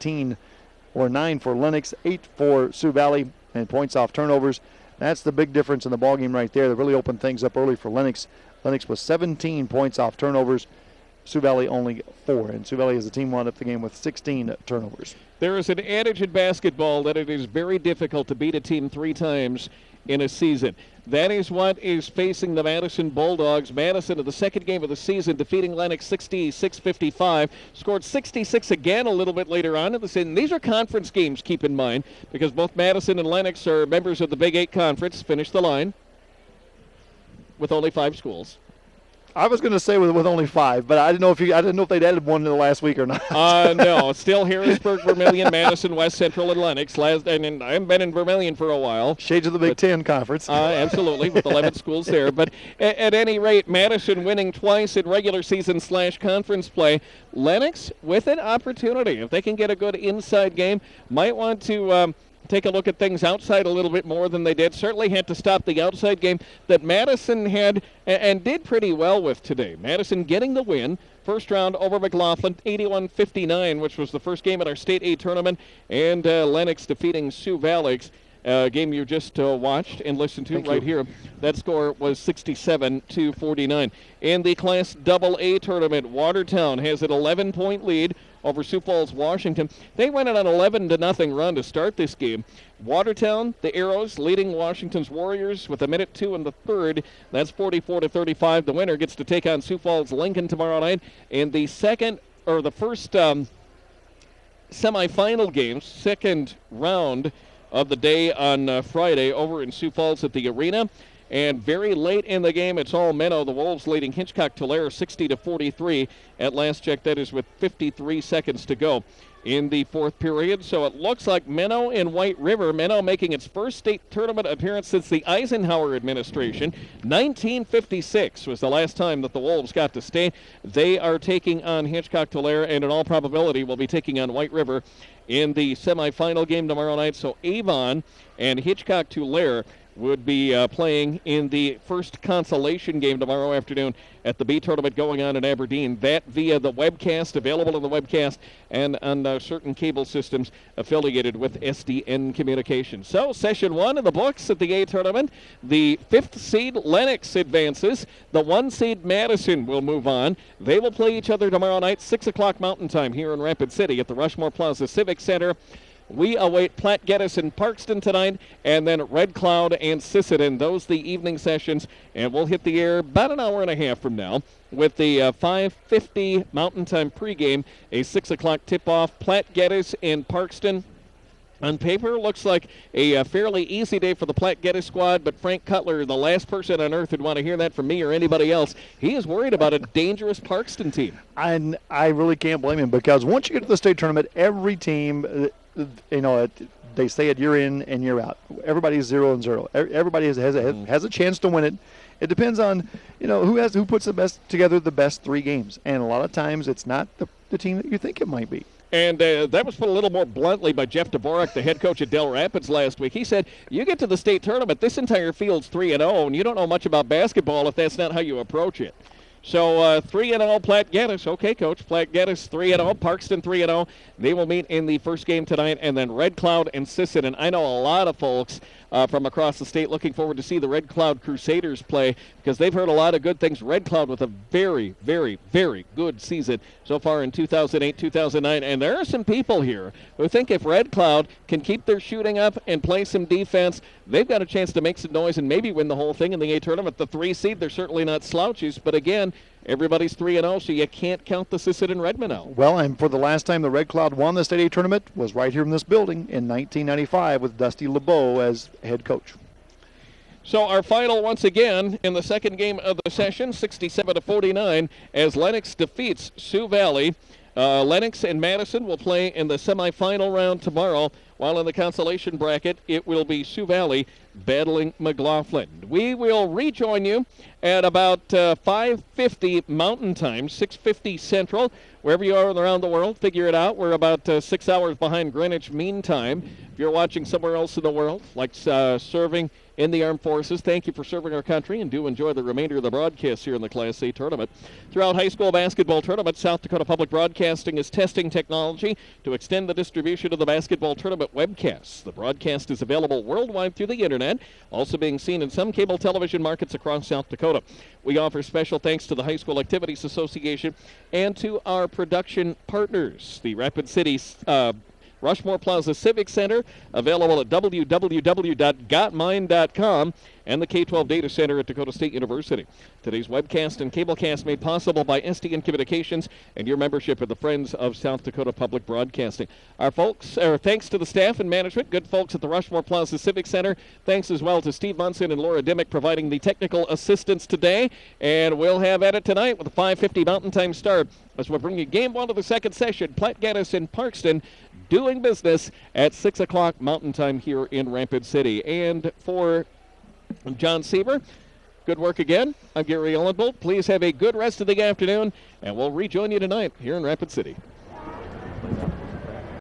for Lennox, 8 for Sioux Valley, and points off turnovers. That's the big difference in the ballgame right there. That really opened things up early for Lennox. Lennox was 17 points off turnovers. Sioux Valley only 4, and Sioux Valley as a team wound up the game with 16 turnovers. There is an adage in basketball that it is very difficult to beat a team 3 times in a season. That is what is facing the Madison Bulldogs. Madison in the second game of the season defeating Lennox 66-55. Scored 66 again a little bit later on in the season. These are conference games, keep in mind, because both Madison and Lennox are members of the Big 8 Conference. Finish the line with only 5 schools. I was going to say with only 5, but I didn't know if they'd added one in the last week or not. No, it's still Harrisburg, Vermilion, Madison, West Central, and Lennox. I haven't been in Vermilion for a while. Shades of the Big Ten Conference. Absolutely, with 11 schools there. But at any rate, Madison winning twice in regular season / conference play. Lennox with an opportunity. If they can get a good inside game, might want to take a look at things outside a little bit more than they did. Certainly had to stop the outside game that Madison had and did pretty well with today. Madison getting the win. First round over McLaughlin, 81-59, which was the first game at our State A tournament. And Lennox defeating Sioux Valley. Game you just watched and listened to right here. That score was 67-49. In the Class AA tournament, Watertown has an 11-point lead over Sioux Falls, Washington. They went on an 11-0 run to start this game. Watertown, the Arrows, leading Washington's Warriors with 1:02 in the third. That's 44-35. The winner gets to take on Sioux Falls Lincoln tomorrow night in the first semifinal game, second round of the day on Friday over in Sioux Falls at the arena. And very late in the game, it's all Menno. The Wolves leading Hitchcock-Tulare 60-43. At last check, that is with 53 seconds to go in the fourth period. So it looks like Menno and White River. Menno making its first state tournament appearance since the Eisenhower administration. 1956 was the last time that the Wolves got to stay. They are taking on Hitchcock-Tulare, and in all probability will be taking on White River in the semifinal game tomorrow night. So Avon and Hitchcock-Tulare would be playing in the first consolation game tomorrow afternoon at the B tournament going on in Aberdeen. That via the webcast, available on the webcast and on certain cable systems affiliated with SDN Communications. So session 1 of the books at the A tournament. The 5th seed Lennox advances. The 1 seed Madison will move on. They will play each other tomorrow night, 6 o'clock Mountain Time here in Rapid City at the Rushmore Plaza Civic Center. We await Platte Geddes and Parkston tonight, and then Red Cloud and Sisseton. Those the evening sessions, and we'll hit the air about an hour and a half from now with the 5:50 Mountain Time pregame, a 6 o'clock tip-off. Platte Geddes and Parkston. On paper, looks like a fairly easy day for the Platte Geddes squad, but Frank Cutler, the last person on earth who'd want to hear that from me or anybody else, he is worried about a dangerous Parkston team. And I really can't blame him, because once you get to the state tournament, every team, they say it year in and year out. Everybody's 0-0. Everybody has a chance to win it. It depends on who puts together the best 3 games, and a lot of times it's not the team that you think it might be. And that was put a little more bluntly by Jeff Dvorak, the head coach at Del Rapids last week. He said, you get to the state tournament, this entire field's 3-0, and you don't know much about basketball if that's not how you approach it. So 3-0 Platte Geddes. Okay, Coach. Platte Geddes 3-0. Parkston 3-0. They will meet in the first game tonight. And then Red Cloud and Sisseton. I know a lot of folks from across the state looking forward to see the Red Cloud Crusaders play because they've heard a lot of good things. Red Cloud with a very, very, very good season so far in 2008, 2009. And there are some people here who think if Red Cloud can keep their shooting up and play some defense, they've got a chance to make some noise and maybe win the whole thing in the A tournament. The 3 seed, they're certainly not slouches, but again, everybody's 3-0, so you can't count the Sisseton Redmen out. Well, and for the last time the Red Cloud won the state A tournament was right here in this building in 1995 with Dusty LeBeau as head coach. So our final once again in the second game of the session, 67-49, as Lennox defeats Sioux Valley. Lennox and Madison will play in the semifinal round tomorrow, while in the consolation bracket, it will be Sioux Valley battling McLaughlin. We will rejoin you at about 5:50 Mountain Time, 6:50 Central. Wherever you are around the world, figure it out. We're about 6 hours behind Greenwich Mean Time. If you're watching somewhere else in the world, like serving in the armed forces, thank you for serving our country, and do enjoy the remainder of the broadcast here in the Class A tournament. Throughout high school basketball tournament, South Dakota Public Broadcasting is testing technology to extend the distribution of the basketball tournament webcasts. The broadcast is available worldwide through the internet, also being seen in some cable television markets across South Dakota. We offer special thanks to the High School Activities Association and to our production partners, the Rapid City Rushmore Plaza Civic Center, available at www.gotmine.com, and the K-12 Data Center at Dakota State University. Today's webcast and cablecast made possible by SDN Communications and your membership of the Friends of South Dakota Public Broadcasting. Thanks to the staff and management, good folks at the Rushmore Plaza Civic Center. Thanks as well to Steve Munson and Laura Dimmick providing the technical assistance today. And we'll have at it tonight with a 5:50 Mountain Time start as we bring you game 1 of the second session. Platte Geddes and Parkston doing business at 6 o'clock Mountain Time here in Rapid City. And for John Seaver, good work again. I'm Gary Ellenbolt. Please have a good rest of the afternoon, and we'll rejoin you tonight here in Rapid City.